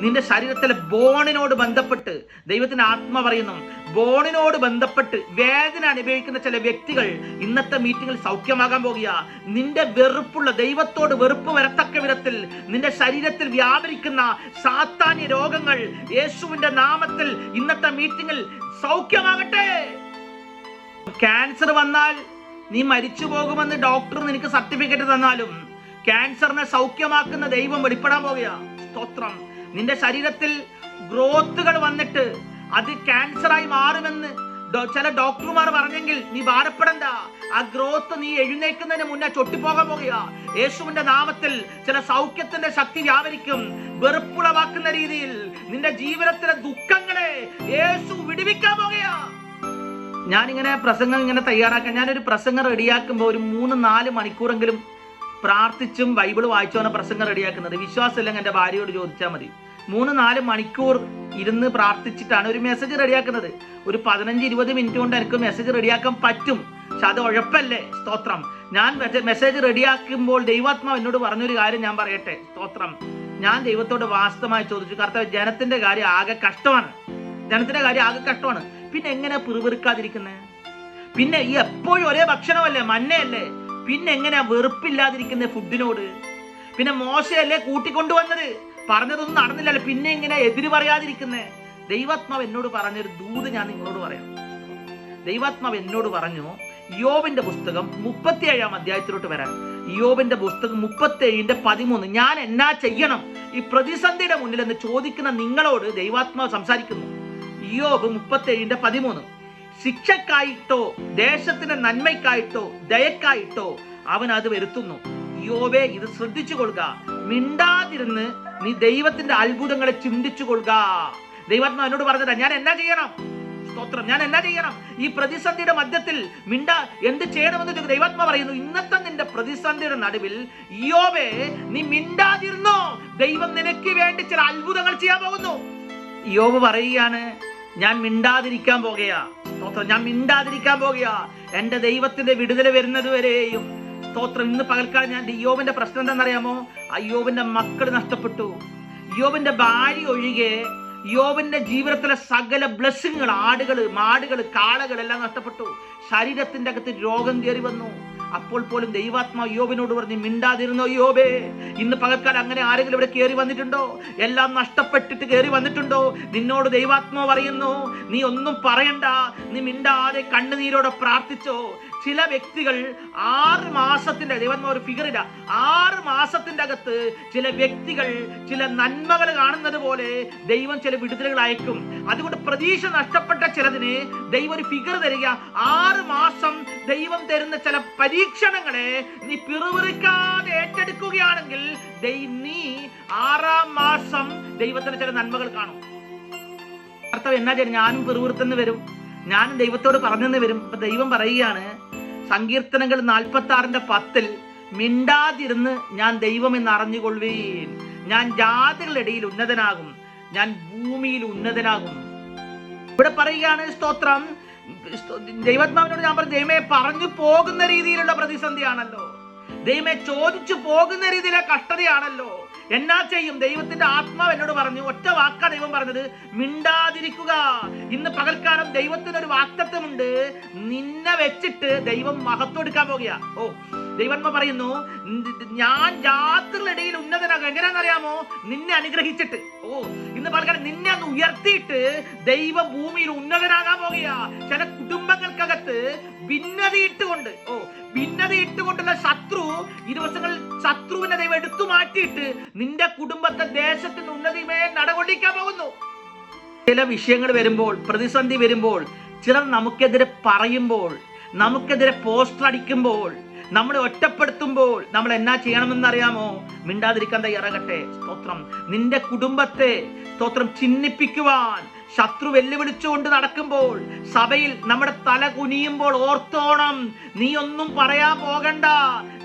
നിന്റെ ശരീരത്തിലെ ബോണിനോട് ബന്ധപ്പെട്ട് ദൈവത്തിന്റെ ആത്മ പറയുന്നു, ബോണിനോട് ബന്ധപ്പെട്ട് വേദന അനുഭവിക്കുന്ന ചില വ്യക്തികൾ ഇന്നത്തെ മീറ്റിംഗിൽ സൗഖ്യമാകാൻ പോകുക. നിന്റെ വെറുപ്പുള്ള, ദൈവത്തോട് വെറുപ്പ് വരത്തക്ക വിധത്തിൽ നിന്റെ ശരീരത്തിൽ വ്യാപരിക്കുന്ന സാത്താന്യ രോഗങ്ങൾ യേശുവിന്റെ നാമത്തിൽ ഇന്നത്തെ മീറ്റിംഗിൽ സൗഖ്യമാകട്ടെ. ക്യാൻസർ വന്നാൽ നീ മരിച്ചു പോകുമെന്ന് ഡോക്ടർ നിനക്ക് സർട്ടിഫിക്കറ്റ് തന്നാലും ക്യാൻസറിനെ സൗഖ്യമാക്കുന്ന ദൈവം വെളിപ്പെടാൻ പോകുക. സ്തോത്രം. നിന്റെ ശരീരത്തിൽ ഗ്രോത്തുകൾ വന്നിട്ട് അത് ക്യാൻസറായി മാറുമെന്ന് ചില ഡോക്ടർമാർ പറഞ്ഞെങ്കിൽ നീ ഭാരപ്പെടണ്ട. ആ ഗ്രോത്ത് നീ എഴുന്നേൽക്കുന്നതിന് മുന്നേ ചൊട്ടിപ്പോകാൻ പോകുക. യേശുവിന്റെ നാമത്തിൽ ചില സൗഖ്യത്തിന്റെ ശക്തി വ്യാപരിക്കും. വെറുപ്പുളവാക്കുന്ന രീതിയിൽ നിന്റെ ജീവിതത്തിലെ ദുഃഖങ്ങളെ യേശു വിടുവിക്കാൻ പോകുക. ഞാനിങ്ങനെ പ്രസംഗം ഇങ്ങനെ തയ്യാറാക്കാൻ, ഞാനൊരു പ്രസംഗം റെഡിയാക്കുമ്പോൾ ഒരു 3-4 മണിക്കൂറെങ്കിലും പ്രാർത്ഥിച്ചും ബൈബിൾ വായിച്ചാണ് പ്രസംഗം റെഡിയാക്കുന്നത്. വിശ്വാസമില്ലെങ്കിൽ എൻ്റെ ഭാര്യയോട് ചോദിച്ചാൽ മതി. 3-4 മണിക്കൂർ ഇരുന്ന് പ്രാർത്ഥിച്ചിട്ടാണ് ഒരു മെസ്സേജ് റെഡിയാക്കുന്നത്. ഒരു 15-20 മിനിറ്റ് കൊണ്ട് എനിക്ക് മെസ്സേജ് റെഡിയാക്കാൻ പറ്റും. പക്ഷെ അത് ഉഴപ്പല്ലേ. സ്തോത്രം. ഞാൻ മെസ്സേജ് റെഡിയാക്കുമ്പോൾ ദൈവാത്മാവ് എന്നോട് പറഞ്ഞൊരു കാര്യം ഞാൻ പറയട്ടെ. സ്തോത്രം. ഞാൻ ദൈവത്തോട് വാസ്തവമായി ചോദിച്ചു, കർത്താവേ, ജനത്തിന്റെ കാര്യം ആകെ കഷ്ടമാണ്. പിന്നെ എങ്ങനെ പിറുപിറുക്കാതിരിക്കുന്നത്? പിന്നെ ഈ എപ്പോഴും ഒരേ ഭക്ഷണമല്ലേ, മന്നയല്ലേ? പിന്നെ എങ്ങനെയാ വെറുപ്പില്ലാതിരിക്കുന്ന ഫുഡിനോട്? പിന്നെ മോശയല്ലേ കൂട്ടിക്കൊണ്ടുവന്നത്? പറഞ്ഞതൊന്നും നടന്നില്ലല്ലോ, പിന്നെ എങ്ങനെ എതിര് പറയാതിരിക്കുന്നേ? ദൈവാത്മാവ് എന്നോട് പറഞ്ഞൊരു ദൂത് ഞാൻ നിങ്ങളോട് പറയാം. ദൈവാത്മാവ് എന്നോട് പറഞ്ഞു, യോബിന്റെ പുസ്തകം 37-ാം അധ്യായത്തിലോട്ട് വരാൻ. യോബിന്റെ പുസ്തകം 37-13. ഞാൻ എന്നാ ചെയ്യണം ഈ പ്രതിസന്ധിയുടെ മുന്നിൽ എന്ന് ചോദിക്കുന്ന നിങ്ങളോട് ദൈവാത്മാവ് സംസാരിക്കുന്നു. യോബ് 37-13. ശിക്ഷക്കായിട്ടോ ദേശത്തിന്റെ നന്മയ്ക്കായിട്ടോ ദയക്കായിട്ടോ അവൻ അത് വരുത്തുന്നു. യോബേ, ഇത് ശ്രദ്ധിച്ചു കൊള്ളുക. മിണ്ടാതിരുന്ന് നീ ദൈവത്തിന്റെ അത്ഭുതങ്ങളെ ചിന്തിച്ചു കൊള്ളുക. ദൈവാത്മാവ് എന്നോട് പറഞ്ഞതാ, ഞാൻ എന്നാ ചെയ്യണം? സ്തോത്രം. ഞാൻ എന്നാ ചെയ്യണം? ഈ പ്രതിസന്ധിയുടെ മധ്യത്തിൽ എന്ത് ചെയ്യണമെന്ന് ദൈവാത്മാ പറയുന്നു. ഇന്നത്തെ നിന്റെ പ്രതിസന്ധിയുടെ നടുവിൽ യോബേ, നീ മിണ്ടാതിരുന്നോ, ദൈവം നിനക്ക് വേണ്ടി ചില അത്ഭുതങ്ങൾ ചെയ്യാൻ പോകുന്നു. യോബ് പറയുകയാണ്, ഞാൻ മിണ്ടാതിരിക്കാൻ പോകുകയാ. സ്തോത്രം. ഞാൻ മിണ്ടാതിരിക്കാൻ പോകുകയാ എന്റെ ദൈവത്തിന്റെ വിടുതൽ വരുന്നത് വരെയും. സ്തോത്രം. ഇന്ന് പകൽക്കാലം ഞാൻ യോബിന്റെ പ്രശ്നം എന്താണെന്നറിയാമോ? യോബിന്റെ മക്കൾ നഷ്ടപ്പെട്ടു. യോബിന്റെ ഭാര്യ ഒഴികെ യോബിന്റെ ജീവിതത്തിലെ സകല ബ്ലെസ്സിങ്ങുകൾ, ആടുകള്, മാടുകള്, കാളകൾ എല്ലാം നഷ്ടപ്പെട്ടു. ശരീരത്തിന്റെ അകത്ത് രോഗം കയറി വന്നു. അപ്പോൾ പോലും ദൈവാത്മാവ് യോബിനോട് പറഞ്ഞു, മിണ്ടാതിരുന്നോ യോബേ. ഇന്ന് പകൽക്കാലം അങ്ങനെ ആരെങ്കിലും ഇവിടെ കയറി വന്നിട്ടുണ്ടോ? എല്ലാം നഷ്ടപ്പെട്ടിട്ട് കയറി വന്നിട്ടുണ്ടോ? നിന്നോട് ദൈവാത്മാവ് പറയുന്നു, നീ ഒന്നും പറയണ്ട, നീ മിണ്ടാതെ കണ്ണുനീരോടെ പ്രാർത്ഥിച്ചോ. ചില വ്യക്തികൾ 6 മാസത്തിന്റെ, ദൈവാത്മാവ് ഒരു ഫിഗറില്ല, 6 മാസത്തിന്റെ അകത്ത് ചില വ്യക്തികൾ ചില നന്മകൾ കാണുന്നത് പോലെ ദൈവം ചില വിടുതലുകൾ അയക്കും. അതുകൊണ്ട് പ്രതീക്ഷ നഷ്ടപ്പെട്ട ചിലതിന് ദൈവം ഒരു ഫിഗർ തരിക. 6 മാസം ദൈവം തരുന്ന ചില പരീക്ഷണങ്ങളെ നീ പിറുപിറുക്കാതെ ഏറ്റെടുക്കുകയാണെങ്കിൽ നീ 6-ാം മാസം ദൈവത്തിന് ചില നന്മകൾ കാണും. കർത്താവ് എന്നാ ചെയ്യും? ഞാനും പിറുപിറുത്തെന്ന് വരും, ഞാനും ദൈവത്തോട് പറഞ്ഞെന്ന് വരും. അപ്പൊ ദൈവം പറയുകയാണ്, സങ്കീർത്തനങ്ങൾ 46:10, മിണ്ടാതിരുന്ന് ഞാൻ ദൈവം എന്ന് അറിഞ്ഞുകൊള്ളുവീൻ. ഞാൻ ജാതികളുടെ ഇടയിൽ ഉന്നതനാകും, ഞാൻ ഭൂമിയിൽ ഉന്നതനാകും. ഇവിടെ പറയുകയാണ്, സ്തോത്രം, ദൈവാത്മാവിനോട് ഞാൻ പറഞ്ഞു, ദൈവമേ, പറഞ്ഞു പോകുന്ന രീതിയിലുള്ള പ്രതിസന്ധിയാണല്ലോ, ദൈവമേ, ചോദിച്ചു പോകുന്ന രീതിയിലെ കഷ്ടതയാണല്ലോ, എന്നാ ചെയ്യും? ദൈവത്തിന്റെ ആത്മാവ് എന്നോട് പറഞ്ഞു, ഒറ്റ വാക്കാ ദൈവം പറഞ്ഞത്, മിണ്ടാതിരിക്കുക. ഇന്ന് പകൽക്കാലം ദൈവത്തിനൊരു വാക്തത്വമുണ്ട്, നിന്നെ വെച്ചിട്ട് ദൈവം മഹത്വം എടുക്കാൻ പോകുക. ദൈവാത്മ പറയുന്നു, ഞാൻ ജാതികളുടെ ഇടയിൽ ഉന്നതനാകും. എങ്ങനെയാണെന്നറിയാമോ? നിന്നെ അനുഗ്രഹിച്ചിട്ട്. ഇന്ന് പകൽക്കാലം നിന്നെ ഒന്ന് ഉയർത്തിയിട്ട് ദൈവ ഭൂമിയിൽ ഉന്നതനാകാൻ പോകുക. ചില കുടുംബങ്ങൾക്കകത്ത് ഭിന്നതയിട്ടുകൊണ്ടുള്ള ശത്രു ഈ ദിവസങ്ങളിൽ ശത്രുവിനെ ദൈവം എടുത്തു മാറ്റിയിട്ട് നിന്റെ കുടുംബത്തെ ദേശത്തിന് ഉന്നതിമേ നടകൊള്ളിക്കാൻ പോകുന്നു. ചില വിഷയങ്ങൾ വരുമ്പോൾ, പ്രതിസന്ധി വരുമ്പോൾ, ചിലർ നമുക്കെതിരെ പറയുമ്പോൾ, നമുക്കെതിരെ പോസ്റ്റർ അടിക്കുമ്പോൾ, നമ്മളെ ഒറ്റപ്പെടുത്തുമ്പോൾ നമ്മൾ എന്നാ ചെയ്യണമെന്നറിയാമോ? മിണ്ടാതിരിക്കാൻ തയ്യാറാകട്ടെ. സ്തോത്രം. നിന്റെ കുടുംബത്തെ, സ്തോത്രം, ചിഹ്നിപ്പിക്കുവാൻ ശത്രു വെല്ലുവിളിച്ചുകൊണ്ട് നടക്കുമ്പോൾ, സഭയിൽ നമ്മുടെ തല കുനിയുമ്പോൾ ഓർത്തോണം, നീ ഒന്നും പറയാൻ പോകണ്ട.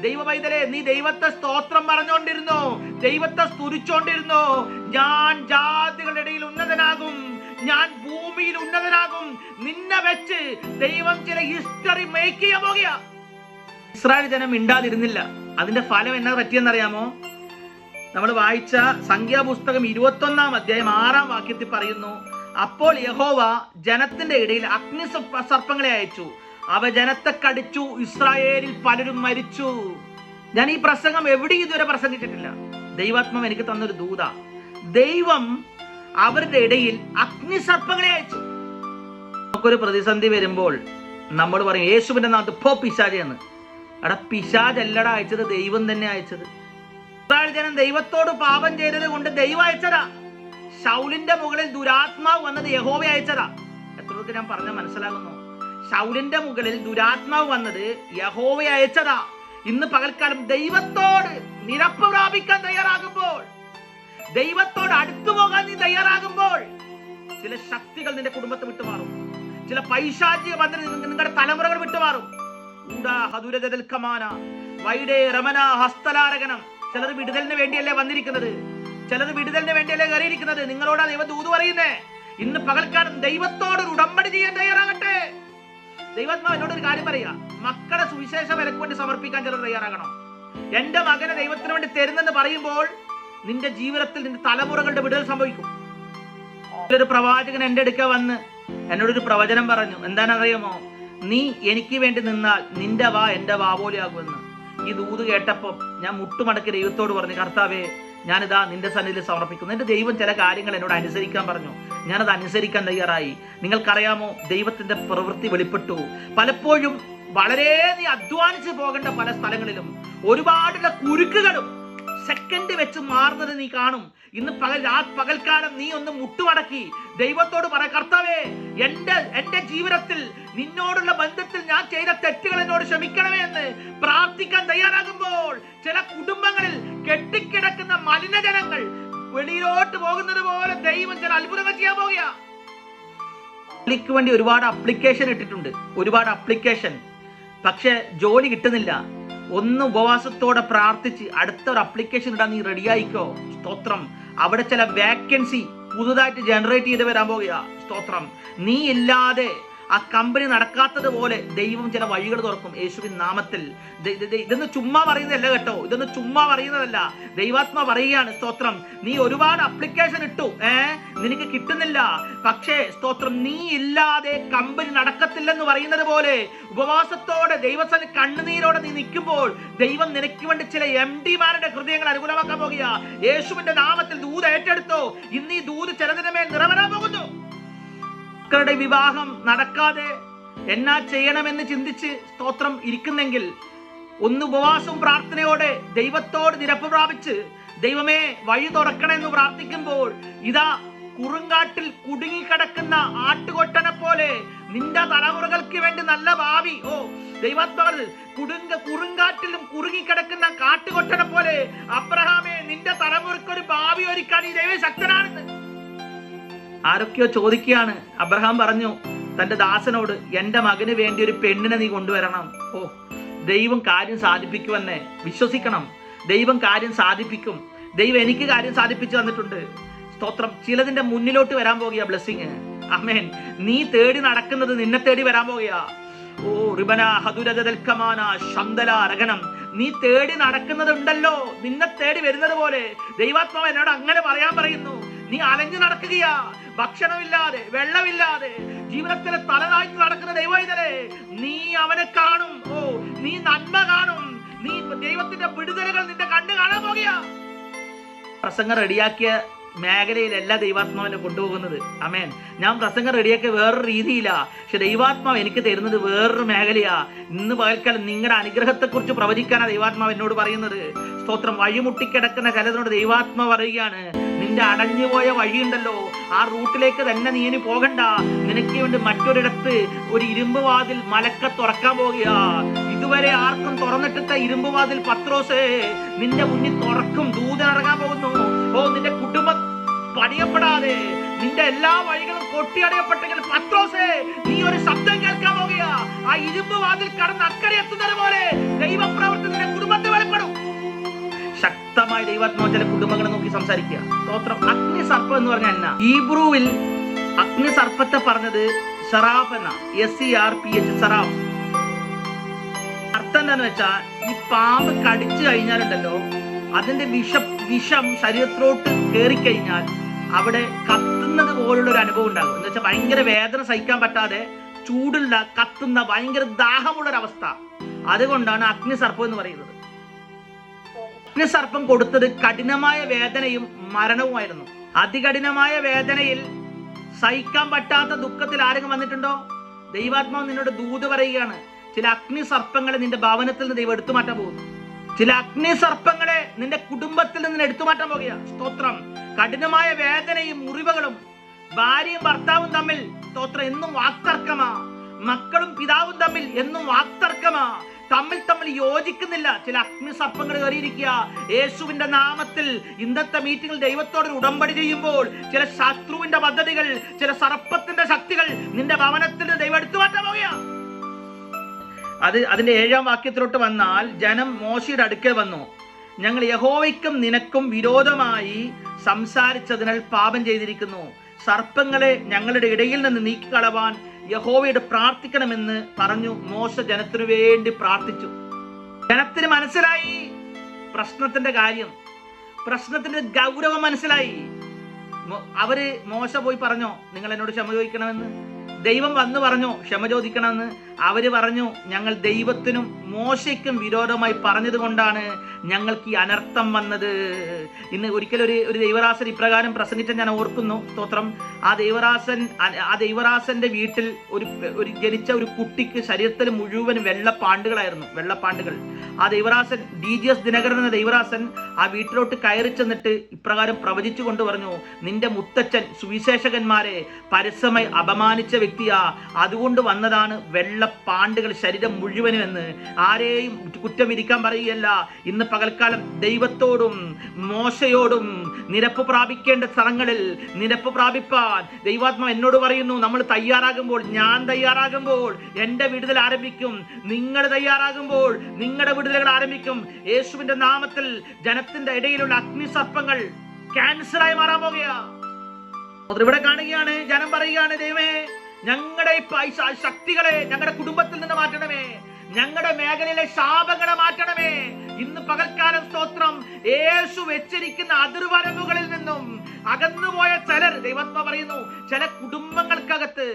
ദൈവപൈതലേ, നീ ദൈവത്തെ സ്തോത്രം പറഞ്ഞുകൊണ്ടിരുന്നോ, ദൈവത്തെ സ്തുതിച്ചോണ്ടിരുന്നോ. ഞാൻ ജാതികളുടെ ഇടയിൽ ഉന്നതനാകും, ഞാൻ ഭൂമിയിൽ ഉന്നതനാകും. നിന്നെ വെച്ച് ദൈവം ചില ഹിസ്റ്ററി മേക്ക് ചെയ്യാൻ പോകുക. ഇസ്രായേൽ ജനം മിണ്ടാതിരുന്നില്ല. അതിന്റെ ഫലം എന്നാ പറ്റിയെന്നറിയാമോ? നമ്മൾ വായിച്ച സംഖ്യാപുസ്തകം 21-ാം അധ്യായം 6-ാം വാക്യത്തിൽ പറയുന്നു, അപ്പോൾ യഹോവ ജനത്തിന്റെ ഇടയിൽ അഗ്നി സർപ്പങ്ങളെ അയച്ചു, അവ ജനത്തെ കടിച്ചു, ഇസ്രായേലിൽ പലരും മരിച്ചു. ഞാൻ ഈ പ്രസംഗം എവിടെയും ഇതുവരെ പ്രസംഗിച്ചിട്ടില്ല. ദൈവാത്മാവ് എനിക്ക് തന്നൊരു ദൂത. ദൈവം അവരുടെ ഇടയിൽ അഗ്നി സർപ്പങ്ങളെ അയച്ചു. നമുക്കൊരു പ്രതിസന്ധി വരുമ്പോൾ നമ്മൾ പറയും, യേശുവിന്റെ നാമത്തിൽ പോ പിശാചെന്ന്. എടാ, പിശാചല്ലടാ അയച്ചത്, ദൈവം തന്നെ അയച്ചത്. ഇസ്രായേൽ ജനം ദൈവത്തോട് പാപം ചെയ്തത് കൊണ്ട് ദൈവം അയച്ചതാ. ശൗലിന്റെ മുകളിൽ ദുരാത്മാവ് വന്നത് യഹോവ അയച്ചതാ. എത്രയൊക്കെ ഞാൻ പറഞ്ഞ മനസ്സിലാകുന്നു? ശൗലിന്റെ മുകളിൽ ദുരാത്മാവ് വന്നത് യഹോവ അയച്ചതാ. ഇന്ന് പകൽക്കാലം ദൈവത്തോട് നിരപ്പ് പ്രാപിക്കാൻ തയ്യാറാകുമ്പോൾ, ദൈവത്തോട് അടുത്തു പോകാൻ നീ തയ്യാറാകുമ്പോൾ, ചില ശക്തികൾ നിന്റെ കുടുംബത്തെ വിട്ടുമാറും, ചില പൈശാചിക ബന്ധനം നിങ്ങളുടെ തലമുറകൾ വിട്ടുമാറും. ചിലർ വിടുതലിന് വേണ്ടിയല്ലേ വന്നിരിക്കുന്നത്, ചിലർ വിടുതലിന് വേണ്ടിയല്ലേ കയറിയിരിക്കുന്നത്. നിങ്ങളോടാ ദൈവം ദൂത് പറയുന്നേ. ഇന്ന് പകൽക്കാലം ദൈവത്തോട് ഉടമ്പടി ചെയ്യാൻ തയ്യാറാകട്ടെ. ദൈവാത്മാവ് എന്നോടൊരു കാര്യം പറയാ, മക്കളെ സുവിശേഷ വിലക്ക് വേണ്ടി സമർപ്പിക്കാൻ ചിലർ തയ്യാറാകണം. എന്റെ മകനെ ദൈവത്തിന് വേണ്ടി തരുന്നെന്ന് പറയുമ്പോൾ നിന്റെ ജീവിതത്തിൽ നിന്റെ തലമുറകളുടെ വിടുതൽ സംഭവിക്കും. ഒരു പ്രവാചകൻ എന്റെ അടുക്ക വന്ന് എന്നോടൊരു പ്രവചനം പറഞ്ഞു. എന്താണെന്നറിയാമോ? നീ എനിക്ക് വേണ്ടി നിന്നാൽ നിന്റെ വാ എന്റെ വാ പോലെയാകുമെന്ന്. ഈ ദൂത് കേട്ടപ്പോൾ ഞാൻ മുട്ടുമടക്കി ദൈവത്തോട് പറഞ്ഞു, കർത്താവേ, ഞാനിതാ നിന്റെ സന്നിധിയിൽ സമർപ്പിക്കുന്നു. എന്റെ ദൈവം ചില കാര്യങ്ങൾ എന്നോട് അനുസരിക്കാൻ പറഞ്ഞു, ഞാനത് അനുസരിക്കാൻ തയ്യാറായി. നിങ്ങൾക്കറിയാമോ, ദൈവത്തിന്റെ പ്രവൃത്തി വെളിപ്പെട്ടു. പലപ്പോഴും വളരെ നീ അധ്വാനിച്ച് പോകേണ്ട പല സ്ഥലങ്ങളിലും ഒരുപാടുള്ള കുരുക്കുകളും സെക്കൻഡ് വെച്ച് മാറുന്നത് നീ കാണും. ഇന്ന് പകൽക്കാലം നീ ഒന്ന് മുട്ടുമടക്കി ദൈവത്തോട് പറ, കർത്താവേ, എന്റെ ജീവിതത്തിൽ നിന്നോടുള്ള ബന്ധത്തിൽ ഞാൻ ചെയ്ത തെറ്റുകൾ എന്നോട് ക്ഷമിക്കണമേ എന്ന് പ്രാർത്ഥിക്കാൻ തയ്യാറാകുമ്പോൾ ചില കുടുംബങ്ങളിൽ കെട്ടിക്കിടക്കുന്ന മലിനജനങ്ങൾ വെളിയിലോട്ട് പോകുന്നത് പോലെ ദൈവം ചില അത്ഭുതങ്ങൾ ചെയ്യാൻ പോകുക. ജോലിക്ക് വേണ്ടി ഒരുപാട് അപ്ലിക്കേഷൻ ഇട്ടിട്ടുണ്ട്, ഒരുപാട് അപ്ലിക്കേഷൻ. പക്ഷെ ജോലി കിട്ടുന്നില്ല. ഒന്ന് ഉപവാസത്തോടെ പ്രാർത്ഥിച്ച് അടുത്തൊരു അപ്ലിക്കേഷൻ ഇടാൻ നീ റെഡിയായിക്കോ. സ്തോത്രം. അവിടെ ചില വേക്കൻസി പുതുതായിട്ട് ജനറേറ്റ് ചെയ്ത് വരാൻ പോകുക. സ്തോത്രം. നീ ഇല്ലാതെ ആ കമ്പനി നടക്കാത്തത് പോലെ ദൈവം ചില വഴികൾ തുറക്കും യേശുവിൻ നാമത്തിൽ. ഇതൊന്നും ചുമ്മാ പറയുന്നതല്ല കേട്ടോ, ഇതൊന്നും ചുമ്മാ പറയുന്നതല്ല. ദൈവാത്മ പറയുകയാണ്. സ്തോത്രം. നീ ഒരുപാട് അപ്ലിക്കേഷൻ ഇട്ടു, നിനക്ക് കിട്ടുന്നില്ല. പക്ഷേ സ്തോത്രം, നീ ഇല്ലാതെ കമ്പനി നടക്കത്തില്ലെന്ന് പറയുന്നത് പോലെ ഉപവാസത്തോടെ ദൈവസ്ഥ കണ്ണുനീരോടെ നീ നിൽക്കുമ്പോൾ ദൈവം നിനക്ക് വേണ്ടി ചില MD-മാരുടെ ഹൃദയങ്ങൾ അനുകൂലമാക്കാൻ പോകുക. യേശുവിന്റെ നാമത്തിൽ ദൂത് ഏറ്റെടുത്തോ. ഇന്ന് ഈ ദൂത് ചിലതിന് മേൽ നിറവേറാൻ പോകുന്നു. മക്കളുടെ വിവാഹം നടക്കാതെ എന്നാ ചെയ്യണമെന്ന് ചിന്തിച്ച് സ്തോത്രം ഇരിക്കുന്നെങ്കിൽ ഒന്ന് ഉപവാസവും പ്രാർത്ഥനയോടെ ദൈവത്തോട് നിരപ്പ് പ്രാപിച്ച് ദൈവമേ വഴി തുറക്കണമെന്ന് പ്രാർത്ഥിക്കുമ്പോൾ ഇതാ കുറുങ്കാട്ടിൽ കുടുങ്ങിക്കിടക്കുന്ന ആട്ടുകൊട്ടനെ പോലെ നിന്റെ തലമുറകൾക്ക് വേണ്ടി നല്ല ഭാവി. ദൈവാത്മാവ് കുറുങ്കാട്ടിലും കുറുങ്ങിക്കിടക്കുന്ന കാട്ടുകൊട്ടനെ പോലെ അബ്രഹാമേ നിന്റെ തലമുറക്ക് ഒരു ഭാവി ഒരുക്കാൻ ഈ ദൈവം ശക്തനാണെന്ന്. ആരൊക്കെയോ ചോദിക്കുകയാണ്. അബ്രഹാം പറഞ്ഞു തന്റെ ദാസനോട്, എന്റെ മകന് വേണ്ടി ഒരു പെണ്ണിനെ നീ കൊണ്ടുവരണം. ദൈവം കാര്യം സാധിപ്പിക്കുമെന്നെ വിശ്വസിക്കണം. ദൈവം കാര്യം സാധിപ്പിക്കും. ദൈവം എനിക്ക് കാര്യം സാധിപ്പിച്ചു തന്നിട്ടുണ്ട്. സ്തോത്രം. ചിലതിന്റെ മുന്നിലോട്ട് വരാൻ പോകുക ബ്ലെസ്സിങ്. ആമേൻ. നീ തേടി നടക്കുന്നത് നിന്നെ തേടി വരാൻ പോകുക. നീ തേടി നടക്കുന്നതുണ്ടല്ലോ, നിന്നെ തേടി വരുന്നത് പോലെ ദൈവാത്മാവ് എന്നോട് അങ്ങനെ പറയാൻ പറയുന്നു. നീ അലഞ്ഞു നടക്കുകയാ, ഭക്ഷണമില്ലാതെ വെള്ളമില്ലാതെ ജീവിതത്തിലെ തലതാഴ്ത്തി നടക്കുന്ന ദൈവത്തിലെ നീ അവനെ കാണും. നീ നന്മ കാണും. നീ ദൈവത്തിന്റെ വിടുതലുകൾ നിന്റെ കണ്ണ് കാണാൻ പോകുക. പ്രസംഗം റെഡിയാക്കിയ മേഖലയിലല്ല ദൈവാത്മാവിനെ കൊണ്ടുപോകുന്നത്. ആമേൻ. ഞാൻ പ്രസംഗം റെഡിയാക്കിയ വേറൊരു രീതിയില്ല. പക്ഷെ ദൈവാത്മാവ് എനിക്ക് തരുന്നത് വേറൊരു മേഖലയാ. ഇന്ന് പകൽക്കാലം നിങ്ങളുടെ അനുഗ്രഹത്തെക്കുറിച്ച് പ്രവചിക്കാനാണ് ദൈവാത്മാവ് എന്നോട് പറയുന്നത്. സ്തോത്രം. വഴിമുട്ടിക്കിടക്കുന്ന ചിലതിനോട് ദൈവാത്മാവ് പറയുകയാണ്, നിന്റെ അടഞ്ഞുപോയ വഴിയുണ്ടല്ലോ, ആ റൂട്ടിലേക്ക് തന്നെ നീ ഇനി പോകണ്ട. നിനക്ക് വേണ്ടി മറ്റൊരിടത്ത് ഒരു ഇരുമ്പ് വാതിൽ മലക്ക തുറക്കാൻ പോകുക. ഇതുവരെ ആർക്കും തുറന്നിട്ട ഇരുമ്പ് വാതിൽ പത്രോസേ നിന്റെ മുന്നിൽ തുറക്കും. ദൂതൻ ഇറങ്ങാൻ പോകുന്നു. നിന്റെ കുടുംബം പണിയപ്പെടാതെ നിന്റെ എല്ലാ വഴികളും കൊട്ടിയടയപ്പെട്ടെങ്കിൽ പത്രോസേ നീ ഒരു ശബ്ദം കേൾക്കാൻ പോകുക. ആ ഇരുമ്പ് വാതിൽ കടന്ന് അക്കരെ എത്തുന്നത് പോലെ ദൈവപ്രവൃത്തി നിന്റെ കുടുംബത്തെ വെളിപ്പെടും. ശക്തമായ ദൈവാത്മാവ് ചില കുടുംബങ്ങളെ നോക്കി സംസാരിക്കുക. സ്തോത്രം. അഗ്നി സർപ്പം എന്ന് പറഞ്ഞാൽ എന്നാ? ഹീബ്രുവിൽ അഗ്നി സർപ്പത്തെ പറഞ്ഞത് സറാഫ് എന്ന SERPH സറാഫ്. അർത്ഥം എന്താന്ന് വെച്ചാൽ ഈ പാമ്പ് കടിച്ചു കഴിഞ്ഞാലുണ്ടല്ലോ അതിന്റെ വിഷം ശരീരത്തിലോട്ട് കയറിക്കഴിഞ്ഞാൽ അവിടെ കത്തുന്നത് പോലുള്ള ഒരു അനുഭവം ഉണ്ടാകും. എന്ന് വെച്ചാൽ ഭയങ്കര വേദന സഹിക്കാൻ പറ്റാതെ ചൂടുള്ള കത്തുന്ന ഭയങ്കര ദാഹമുള്ളൊരവസ്ഥ. അതുകൊണ്ടാണ് അഗ്നിസർപ്പം എന്ന് പറയുന്നത്. അഗ്നിസർപ്പം കൊടുത്തത് കഠിനമായ വേദനയും മരണവുമായിരുന്നു. അതികഠിനമായ വേദനയിൽ സഹിക്കാൻ പറ്റാത്ത ദുഃഖത്തിൽ ആരെങ്കിലും വന്നിട്ടുണ്ടോ? ദൈവാത്മാവ് നിന്നോട് ദൂത് പറയുകയാണ്, ചില അഗ്നിസർപ്പങ്ങളെ നിന്റെ ഭവനത്തിൽ നിന്ന് ദൈവം എടുത്തു മാറ്റാൻ പോകുന്നു. ചില അഗ്നിസർപ്പങ്ങളെ നിന്റെ കുടുംബത്തിൽ നിന്ന് എടുത്തു മാറ്റാൻ പോകുക. സ്തോത്രം. കഠിനമായ വേദനയും മുറിവുകളും ഭാര്യയും ഭർത്താവും തമ്മിൽ സ്തോത്രം എന്നും വാക്തർക്കമാ. മക്കളും പിതാവും തമ്മിൽ എന്നും വാക്തർക്കമാ. തമ്മിൽ യോജിക്കുന്നില്ല. ചില അഗ്നിസർപ്പങ്ങൾ കയറിയിരിക്കുക. യേശുവിന്റെ നാമത്തിൽ ഇന്നത്തെ മീറ്റിംഗിൽ ദൈവത്തോട് ഉടമ്പടി ചെയ്യുമ്പോൾ ചില ശത്രുവിന്റെ പദ്ധതികൾ, ചില സർപ്പത്തിന്റെ ശക്തികൾ നിന്റെ ഭവനത്തിൽ ദൈവം എടുത്തു മാറ്റാൻ പോകുക. അതിന്റെ 7-ാം വാക്യത്തിലോട്ട് വന്നാൽ, ജനം മോശയുടെ അടുക്കൽ വന്നു, ഞങ്ങൾ യഹോവയ്ക്കും നിനക്കും വിരോധമായി സംസാരിച്ചതിനാൽ പാപം ചെയ്തിരിക്കുന്നു. സർപ്പങ്ങളെ ഞങ്ങളുടെ ഇടയിൽ നിന്ന് നീക്കിക്കളവാൻ യഹോവയോട് പ്രാർത്ഥിക്കണമെന്ന് പറഞ്ഞു. മോശ ജനത്തിനു വേണ്ടി പ്രാർത്ഥിച്ചു. ജനത്തിന് മനസ്സിലായി പ്രശ്നത്തിന്റെ കാര്യം, പ്രശ്നത്തിന്റെ ഗൗരവം മനസ്സിലായി. അവര് മോശ പോയി പറഞ്ഞോ നിങ്ങൾ എന്നോട് ക്ഷമ ചോദിക്കണമെന്ന്? ദൈവം വന്ന് പറഞ്ഞോ ക്ഷമ ചോദിക്കണമെന്ന്? അവര് പറഞ്ഞു, ഞങ്ങൾ ദൈവത്തിനും മോശയ്ക്കും വിരോധമായി പറഞ്ഞത് കൊണ്ടാണ് ഞങ്ങൾക്ക് ഈ അനർത്ഥം വന്നത്. ഇന്ന് ഒരിക്കലും ഒരു ദൈവദാസൻ ഇപ്രകാരം പ്രസംഗിച്ച ഞാൻ ഓർക്കുന്നു. സ്തോത്രം. ആ ദൈവദാസന്റെ വീട്ടിൽ ഒരു ജനിച്ച ഒരു കുട്ടിക്ക് ശരീരത്തിൽ മുഴുവൻ വെള്ളപ്പാണ്ടുകളായിരുന്നു, വെള്ളപ്പാണ്ടുകൾ. ആ ദൈവദാസൻ DGS ദിനകരൻ എന്ന ദൈവദാസൻ ആ വീട്ടിലോട്ട് കയറി ചെന്നിട്ട് ഇപ്രകാരം പ്രവചിച്ചു കൊണ്ട് പറഞ്ഞു, നിന്റെ മുത്തച്ഛൻ സുവിശേഷകന്മാരെ പരസ്യമായി അപമാനിച്ച വ്യക്തിയാ, അതുകൊണ്ട് വന്നതാണ് വെള്ളപ്പാണ്ടുകൾ ശരീരം മുഴുവനും എന്ന് ആരെയും കുറ്റം വിധിക്കാൻ പറയുകയല്ല. ഇന്ന് പകൽക്കാലം ദൈവത്തോടും മോശയോടും നിരപ്പ് പ്രാപിക്കേണ്ട സ്ഥലങ്ങളിൽ നിരപ്പ് പ്രാപിപ്പാൻ ദൈവാത്മാവ് എന്നോട് പറയുന്നു. നമ്മൾ തയ്യാറാകുമ്പോൾ, ഞാൻ തയ്യാറാകുമ്പോൾ എൻ്റെ വിടുതൽ ആരംഭിക്കും. നിങ്ങൾ തയ്യാറാകുമ്പോൾ നിങ്ങളുടെ വിടുതലുകൾ ആരംഭിക്കും. യേശുവിന്റെ നാമത്തിൽ ജനത്തിന്റെ ഇടയിലുള്ള അഗ്നിസർപ്പങ്ങൾ ക്യാൻസറായി മാറാൻ പോകുകയാ. ഇവിടെ കാണുകയാണ്, ജനം പറയുകയാണ്, ദൈവമേ ഞങ്ങളുടെ ശക്തികളെ ഞങ്ങളുടെ കുടുംബത്തിൽ നിന്ന് മാറ്റണമേ, ഞങ്ങളുടെ മേഖലയിലെ ശാപങ്ങളെ മാറ്റണമേ. ഇന്ന് പകൽക്കാലം സ്തോത്രം, യേശു വെച്ചിരിക്കുന്ന അതിർവരമ്പുകളിൽ നിന്നും അകന്നുപോയ ചിലർ, ദൈവാത്മാവ് പറയുന്നു, ചില കുടുംബങ്ങൾക്കകത്ത്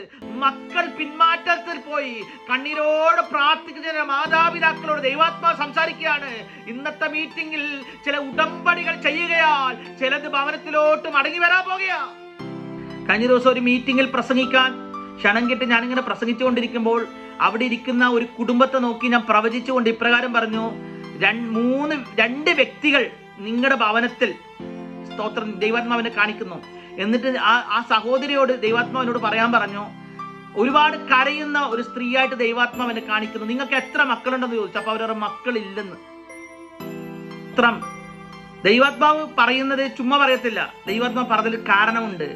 മക്കൾ പിന്മാറ്റത്തിൽ പോയി കണ്ണീരോട് പ്രാർത്ഥിക്കുന്ന മാതാപിതാക്കളോട് ദൈവാത്മാവ് സംസാരിക്കുകയാണ്. ഇന്നത്തെ മീറ്റിംഗിൽ ചില ഉടമ്പടികൾ ചെയ്യുകയാൽ ചിലത് ഭവനത്തിലോട്ട് മടങ്ങി വരാൻ പോകുകയാ. കഴിഞ്ഞ ദിവസം ഒരു മീറ്റിംഗിൽ പ്രസംഗിക്കാൻ ക്ഷണം കിട്ടി ഞാനിങ്ങനെ പ്രസംഗിച്ചുകൊണ്ടിരിക്കുമ്പോൾ അവിടെ ഇരിക്കുന്ന ഒരു കുടുംബത്തെ നോക്കി ഞാൻ പ്രവചിച്ചുകൊണ്ട് ഇപ്രകാരം പറഞ്ഞു, രണ്ട് വ്യക്തികൾ നിങ്ങളുടെ ഭവനത്തിൽ സ്തോത്രം ദൈവാത്മാവിനെ കാണിക്കുന്നു. എന്നിട്ട് ആ സഹോദരിയോട് ദൈവാത്മാവിനോട് പറയാൻ പറഞ്ഞു, ഒരുപാട് കരയുന്ന ഒരു സ്ത്രീയായിട്ട് ദൈവാത്മാവിനെ കാണിക്കുന്നു, നിങ്ങൾക്ക് എത്ര മക്കളുണ്ടെന്ന് ചോദിച്ചു. അപ്പൊ അവരുടെ മക്കളില്ലെന്ന്. ദൈവാത്മാവ് പറയുന്നത് ചുമ്മാ പറയത്തില്ല, ദൈവാത്മാവ് പറഞ്ഞതിൽ കാരണമുണ്ട്.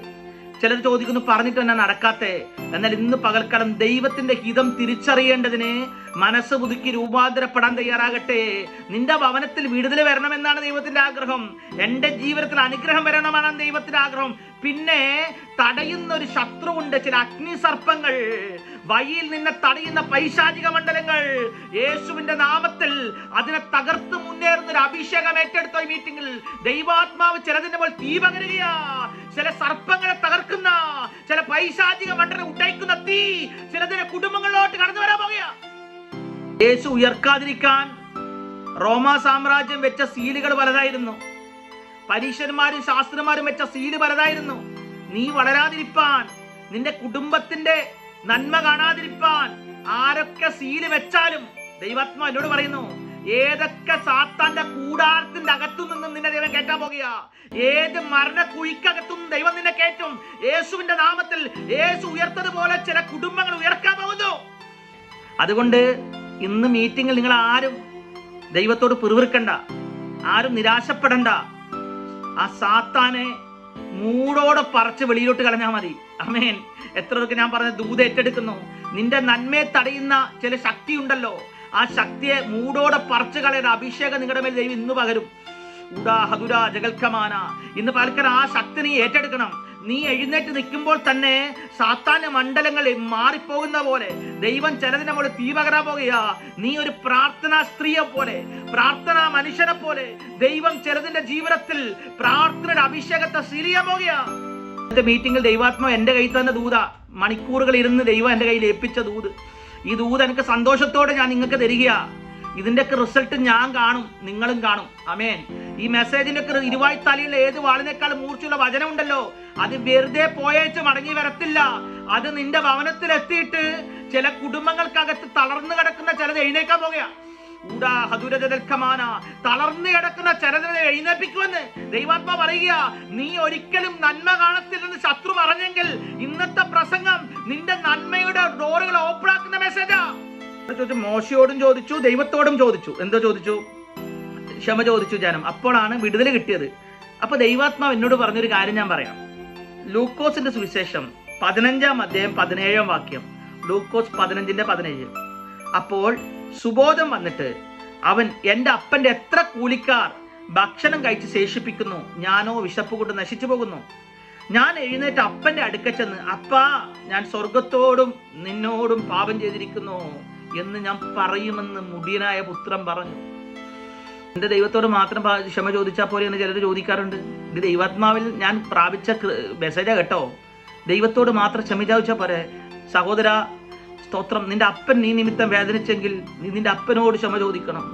ചിലർ ചോദിക്കുന്നു, പറഞ്ഞിട്ട് തന്നെ നടക്കാത്തെ. എന്നാൽ ഇന്ന് പകൽക്കാലം ദൈവത്തിന്റെ ഹിതം തിരിച്ചറിയേണ്ടതിന് മനസ്സ് പുതുക്കി രൂപാന്തരപ്പെടാൻ തയ്യാറാകട്ടെ. നിന്റെ ഭവനത്തിൽ വിടുതൽ വരണമെന്നാണ് ദൈവത്തിന്റെ ആഗ്രഹം. എൻ്റെ ജീവിതത്തിൽ അനുഗ്രഹം വരണമെന്നാണ് ദൈവത്തിന്റെ ആഗ്രഹം. പിന്നെ തടയുന്ന ഒരു ശത്രുവുണ്ട്, ചില അഗ്നിസർപ്പങ്ങൾ, വഴിയിൽ നിന്നെ തടയുന്ന പൈശാചിക മണ്ഡലങ്ങൾ. യേശുവിന്റെ നാമത്തിൽ അതിനെ തകർത്ത് മുന്നേറുന്ന ഒരു അഭിഷേകം ഏറ്റെടുത്ത ഈ മീറ്റിംഗിൽ ദൈവാത്മാവ് ചിലതിന്റെ പോലെ തീ പകരുകയാ. ചില സർപ്പങ്ങളെ തകർക്കുന്ന, ചില പൈശാചിക മണ്ഡലം ഉടയ്ക്കുന്ന തീ ചിലതിന്റെ കുടുംബങ്ങളിലോട്ട് കടന്നു വരാൻ പോകുകയാ. യേശു ഉയർക്കാതിരിക്കാൻ റോമാ സാമ്രാജ്യം വെച്ച സീലുകൾ പലതായിരുന്നു. പരീശന്മാരും ശാസ്ത്രന്മാരും വെച്ച സീല് പലതായിരുന്നു. നീ വളരാതിരിപ്പാൻ, നിന്റെ കുടുംബത്തിന്റെ നന്മ കാണാതിരിപ്പാൻ ആരൊക്കെ സീല് വെച്ചാലും ദൈവാത്മാവ് എന്നോട് പറയുന്നു, ഏതൊക്കെ സാത്താന്റെ കൂടാരത്തിന്റെ അകത്തു നിന്നും നിന്നെ ദൈവം കയറ്റാൻ പോകുക. ഏത് മരണ കുഴിക്കകത്തും ദൈവം നിന്നെ കയറ്റും. യേശുവിന്റെ നാമത്തിൽ യേശു ഉയർത്തതുപോലെ ചില കുടുംബങ്ങൾ ഉയർക്കാൻ പോകുന്നു. അതുകൊണ്ട് ഇന്ന് മീറ്റിംഗിൽ നിങ്ങൾ ആരും ദൈവത്തോട് പിറുവിറുക്കണ്ട, ആരും നിരാശപ്പെടണ്ട. ആ സാത്താനെ മൂടോടെ പറിച്ച് വെളിയിലോട്ട് കളഞ്ഞാൽ മതി. ആമേൻ. എത്രയൊക്കെ ഞാൻ പറഞ്ഞ ദൂത ഏറ്റെടുക്കുന്നു. നിന്റെ നന്മയെ തടയുന്ന ചില ശക്തി ഉണ്ടല്ലോ, ആ ശക്തിയെ മൂടോടെ പറിച്ചു കളയുന്ന അഭിഷേകം നിങ്ങളുടെ മേൽ ദൈവം ഇന്ന് പകരും. ഇന്ന് പകൽക്കാലം ആ ശക്തി നീ ഏറ്റെടുക്കണം. നീ എഴുന്നേറ്റ് നിൽക്കുമ്പോൾ തന്നെ സാത്താന്യ മണ്ഡലങ്ങൾ മാറിപ്പോകുന്ന പോലെ ദൈവം ചിലതിനെ പോലെ തീ പകരാൻ പോകുകയാ. നീ ഒരു പ്രാർത്ഥനാ സ്ത്രീയെ പോലെ, പ്രാർത്ഥനാ മനുഷ്യനെ പോലെ ദൈവം ചിലതിന്റെ ജീവിതത്തിൽ പ്രാർത്ഥനയുടെ അഭിഷേകത്തെ ശീലിയാൻ പോകുകയാ. മീറ്റിംഗിൽ ദൈവാത്മാവ് എന്റെ കയ്യിൽ തന്നെ ദൂത, മണിക്കൂറുകൾ ഇരുന്ന് ദൈവം എന്റെ കയ്യിൽ ഏൽപ്പിച്ച ദൂത്. ഈ ദൂത് എനിക്ക് സന്തോഷത്തോടെ ഞാൻ നിങ്ങൾക്ക് തരികയാ. ഇതിന്റെയൊക്കെ റിസൾട്ട് ഞാൻ കാണും, നിങ്ങളും കാണും. ആമേൻ. ഈ മെസ്സേജിന്റെ ഒക്കെ ഇരുവായ്ത്തലയുള്ള ഏത് വാളിനേക്കാളും മൂർച്ചയുള്ള വചനം ഉണ്ടല്ലോ, അത് വെറുതെ പോയേച്ച് മടങ്ങി വരത്തില്ല. അത് നിന്റെ ഭവനത്തിൽ എത്തിയിട്ട് ചില കുടുംബങ്ങൾക്കകത്ത് തളർന്നു കിടക്കുന്ന ചിലത് എഴുന്നേക്കാൻ പോകുക. തളർന്നു കിടക്കുന്ന ചിലതിനെ എഴുന്നേപ്പിക്കുമെന്ന് ദൈവാത്മാ പറയുക. നീ ഒരിക്കലും നന്മ കാണത്തില്ലെന്ന് ശത്രു പറഞ്ഞെങ്കിൽ ഇന്നത്തെ പ്രസംഗം നിന്റെ നന്മയുടെ ഡോറുകൾ ഓപ്പൺ ആക്കുന്ന മെസ്സേജാ. മോശയോടും ചോദിച്ചു, ദൈവത്തോടും ചോദിച്ചു. എന്തോ ചോദിച്ചു? ക്ഷമ ചോദിച്ചു ജനം. അപ്പോഴാണ് വിടുതൽ കിട്ടിയത്. അപ്പൊ ദൈവാത്മാവ് എന്നോട് പറഞ്ഞൊരു കാര്യം ഞാൻ പറയാം. ലൂക്കോസിന്റെ സുവിശേഷം 15-ാം അധ്യായം 17-ാം വാക്യം. ലൂക്കോസ് 15:17. അപ്പോൾ സുബോധം വന്നിട്ട് അവൻ, എൻ്റെ അപ്പന്റെ എത്ര കൂലിക്കാർ ഭക്ഷണം കഴിച്ച് ശേഷിപ്പിക്കുന്നു, ഞാനോ വിശപ്പ് കൊണ്ട് നശിച്ചു പോകുന്നു. ഞാൻ എഴുന്നേറ്റ് അപ്പന്റെ അടുക്ക ചെന്ന്, അപ്പാ, ഞാൻ സ്വർഗത്തോടും നിന്നോടും പാപം ചെയ്തിരിക്കുന്നു എന്ന് ഞാൻ പറയുമെന്ന് മുടിയനായ പുത്രൻ പറഞ്ഞു. എന്റെ ദൈവത്തോട് മാത്രം ക്ഷമ ചോദിച്ചാൽ പോലെ എന്ന് ചിലർ ചോദിക്കാറുണ്ട്. ഇത് ദൈവാത്മാവിൽ ഞാൻ പ്രാപിച്ച മെസ്സേജാ കേട്ടോ. ദൈവത്തോട് മാത്രം ക്ഷമ ചോദിച്ചാൽ പോരെ. സഹോദര, സ്തോത്രം. നിന്റെ അപ്പൻ നീ നിമിത്തം വേദനിച്ചെങ്കിൽ നീ നിന്റെ അപ്പനോട് ക്ഷമ ചോദിക്കണം.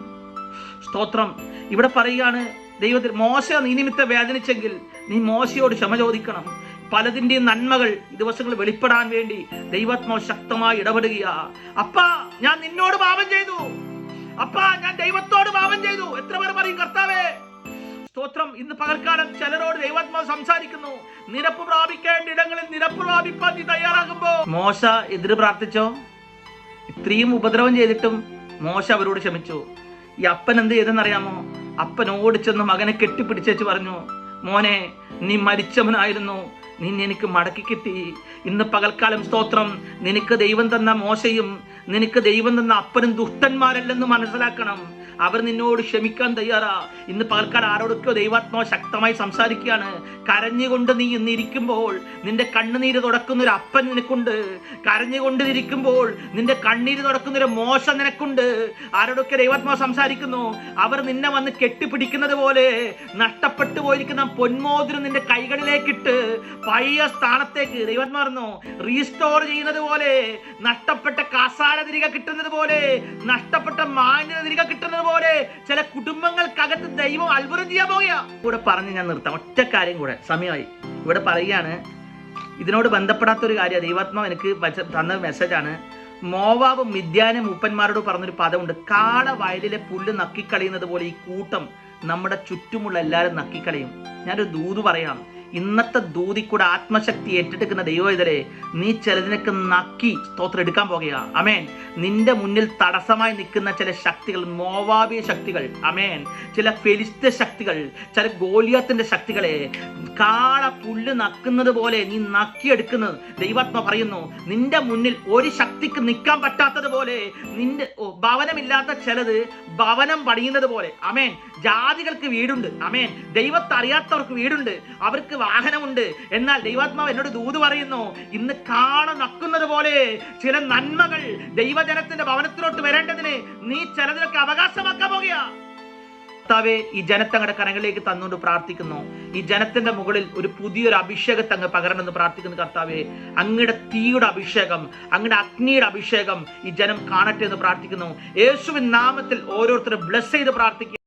സ്തോത്രം. ഇവിടെ പറയുകയാണ് ദൈവത്തിൽ, മോശ നീ നിമിത്തം വേദനിച്ചെങ്കിൽ നീ മോശയോട് ക്ഷമ ചോദിക്കണം. പലതിൻ്റെയും നന്മകൾ ഈ ദിവസങ്ങൾ വെളിപ്പെടാൻ വേണ്ടി ദൈവാത്മാവ് ശക്തമായി ഇടപെടുകയാ. അപ്പാ, ഞാൻ നിന്നോട് പാപം ചെയ്തു. അപ്പാ, ഞാൻ ദൈവത്തോട് പാപം ചെയ്തു. എത്ര പേർ പറയും, കർത്താവേ സ്തോത്രം. ഇന്ന് പകൽക്കാലം ചിലരോട് ദൈവാത്മാവ് സംസാരിക്കുന്നു. നിരപ്പ് പ്രാപിക്കേണ്ട ഇടങ്ങളിൽ നിരപ്പ് പ്രാപിപ്പാൻ നീ തയ്യാറാകുമ്പോ. മോശ എതിര് പ്രാർത്ഥിച്ചോ? ഇത്രയും ഉപദ്രവം ചെയ്തിട്ടും മോശ അവരോട് ക്ഷമിച്ചു. ഈ അപ്പൻ എന്ത് ചെയ്തെന്നറിയാമോ? അപ്പൻ ഓടിച്ചെന്ന് മകനെ കെട്ടിപ്പിടിച്ചു പറഞ്ഞു, മോനെ, നീ മരിച്ചവനായിരുന്നു, നിന്നെ എനിക്ക് മടക്കി കിട്ടി. ഇന്ന് പകൽക്കാലം സ്തോത്രം, നിനക്ക് ദൈവം തന്ന മോശയും നിനക്ക് ദൈവം തന്ന അപ്പനും ദുഷ്ടന്മാരല്ലെന്ന് മനസ്സിലാക്കണം. അവർ നിന്നോട് ക്ഷമിക്കാൻ തയ്യാറാ. ഇന്ന് പകൽക്കാലം ആരോടൊക്കെയോ ദൈവാത്മാവ് ശക്തമായി സംസാരിക്കുകയാണ്. കരഞ്ഞുകൊണ്ട് നീ ഇന്നിരിക്കുമ്പോൾ നിന്റെ കണ്ണുനീര് തുടക്കുന്ന ഒരു അപ്പൻ നിനക്കുണ്ട്. കരഞ്ഞുകൊണ്ടിരിക്കുമ്പോൾ നിന്റെ കണ്ണീര് തുടക്കുന്ന ഒരു മോശ നിനക്കുണ്ട്. ആരോടൊക്കെ ദൈവാത്മാവ് സംസാരിക്കുന്നു. അവർ നിന്നെ വന്ന് കെട്ടിപ്പിടിക്കുന്നത് പോലെ നഷ്ടപ്പെട്ടു പോയിരിക്കുന്ന പൊന്മോതിരം നിന്റെ കൈകളിലേക്കിട്ട് പഴയ സ്ഥാനത്തേക്ക് ദൈവാത്മാർന്നു റീസ്റ്റോർ ചെയ്യുന്നത് പോലെ, നഷ്ടപ്പെട്ട കാസാര തിരികെ കിട്ടുന്നത് പോലെ, നഷ്ടപ്പെട്ട മാന്യത തിരികെ കിട്ടുന്നത് പോലെ ചില കുടുംബങ്ങൾക്കകത്ത് ദൈവം അത്ഭുതം ചെയ്യാൻ പോകുക. ഇവിടെ പറഞ്ഞ് ഞാൻ നിർത്താം. ഒറ്റ കാര്യം കൂടെ, സമയമായി. ഇവിടെ പറയുകയാണ്, ഇതിനോട് ബന്ധപ്പെടാത്തൊരു കാര്യം ദൈവാത്മാവ് എനിക്ക് തന്ന മെസ്സേജാണ്. മോവാബ് മിദ്യാന മൂപ്പന്മാരോട് പറഞ്ഞൊരു പദമുണ്ട്, കാട വയലിലെ പുല്ല് നക്കിക്കളയുന്നത് പോലെ ഈ കൂട്ടം നമ്മുടെ ചുറ്റുമുള്ള എല്ലാവരും നക്കിക്കളയും. ഞാനൊരു ദൂത് പറയാം. ഇന്നത്തെ ദൂതി കൂടെ ആത്മശക്തി ഏറ്റെടുക്കുന്ന ദൈവവേദരെ, നീ ചിലതിനൊക്കെ നക്കി സ്തോത്രം എടുക്കാൻ പോകുക. അമേൻ. നിന്റെ മുന്നിൽ തടസ്സമായി നിൽക്കുന്ന ചില ശക്തികൾ, മോവാബിയ ശക്തികൾ, അമേൻ, ചില ഫെലിസ്ത്യ ശക്തികൾ, ചില ഗോലിയാത്തിന്റെ ശക്തികളെ കാള പുല്ല് നക്കുന്നത് പോലെ നീ നക്കിയെടുക്കുന്നത് ദൈവാത്മ പറയുന്നു. നിന്റെ മുന്നിൽ ഒരു ശക്തിക്ക് നിൽക്കാൻ പറ്റാത്തത് പോലെ, നിന്റെ ഭവനമില്ലാത്ത ചിലത് ഭവനം പണിയുന്നത് പോലെ, അമേൻ. ജാതികൾക്ക് വീടുണ്ട്, അമേൻ. ദൈവത്തെ അറിയാത്തവർക്ക് വീടുണ്ട്, അവർക്ക് വാഹനമുണ്ട്. എന്നാൽ ദൈവാത്മാവ് എന്നോട് ദൂത് പറയുന്നു, ഇന്ന് കാള നക്കുന്നത് പോലെ ചില നന്മകൾ ദൈവജനത്തിന്റെ ഭവനത്തിലോട്ട് വരേണ്ടതിന് നീ ചിലതിലൊക്കെ അവകാശമാക്കാൻ പോകുക. കർത്താവേ, ഈ ജനത്തെ അങ്ങയുടെ കരങ്ങളിലേക്ക് തന്നുകൊണ്ട് പ്രാർത്ഥിക്കുന്നു. ഈ ജനത്തിന്റെ മുകളിൽ ഒരു പുതിയൊരു അഭിഷേകത്തെ അങ്ങ് പകരണമെന്ന് പ്രാർത്ഥിക്കുന്നു. കർത്താവേ, അങ്ങയുടെ തീയുടെ അഭിഷേകം, അങ്ങയുടെ അഗ്നിയുടെ അഭിഷേകം ഈ ജനം കാണട്ടെ എന്ന് പ്രാർത്ഥിക്കുന്നു. യേശുവിൻ നാമത്തിൽ ഓരോരുത്തരും ബ്ലെസ് ചെയ്ത് പ്രാർത്ഥിക്കുന്നു.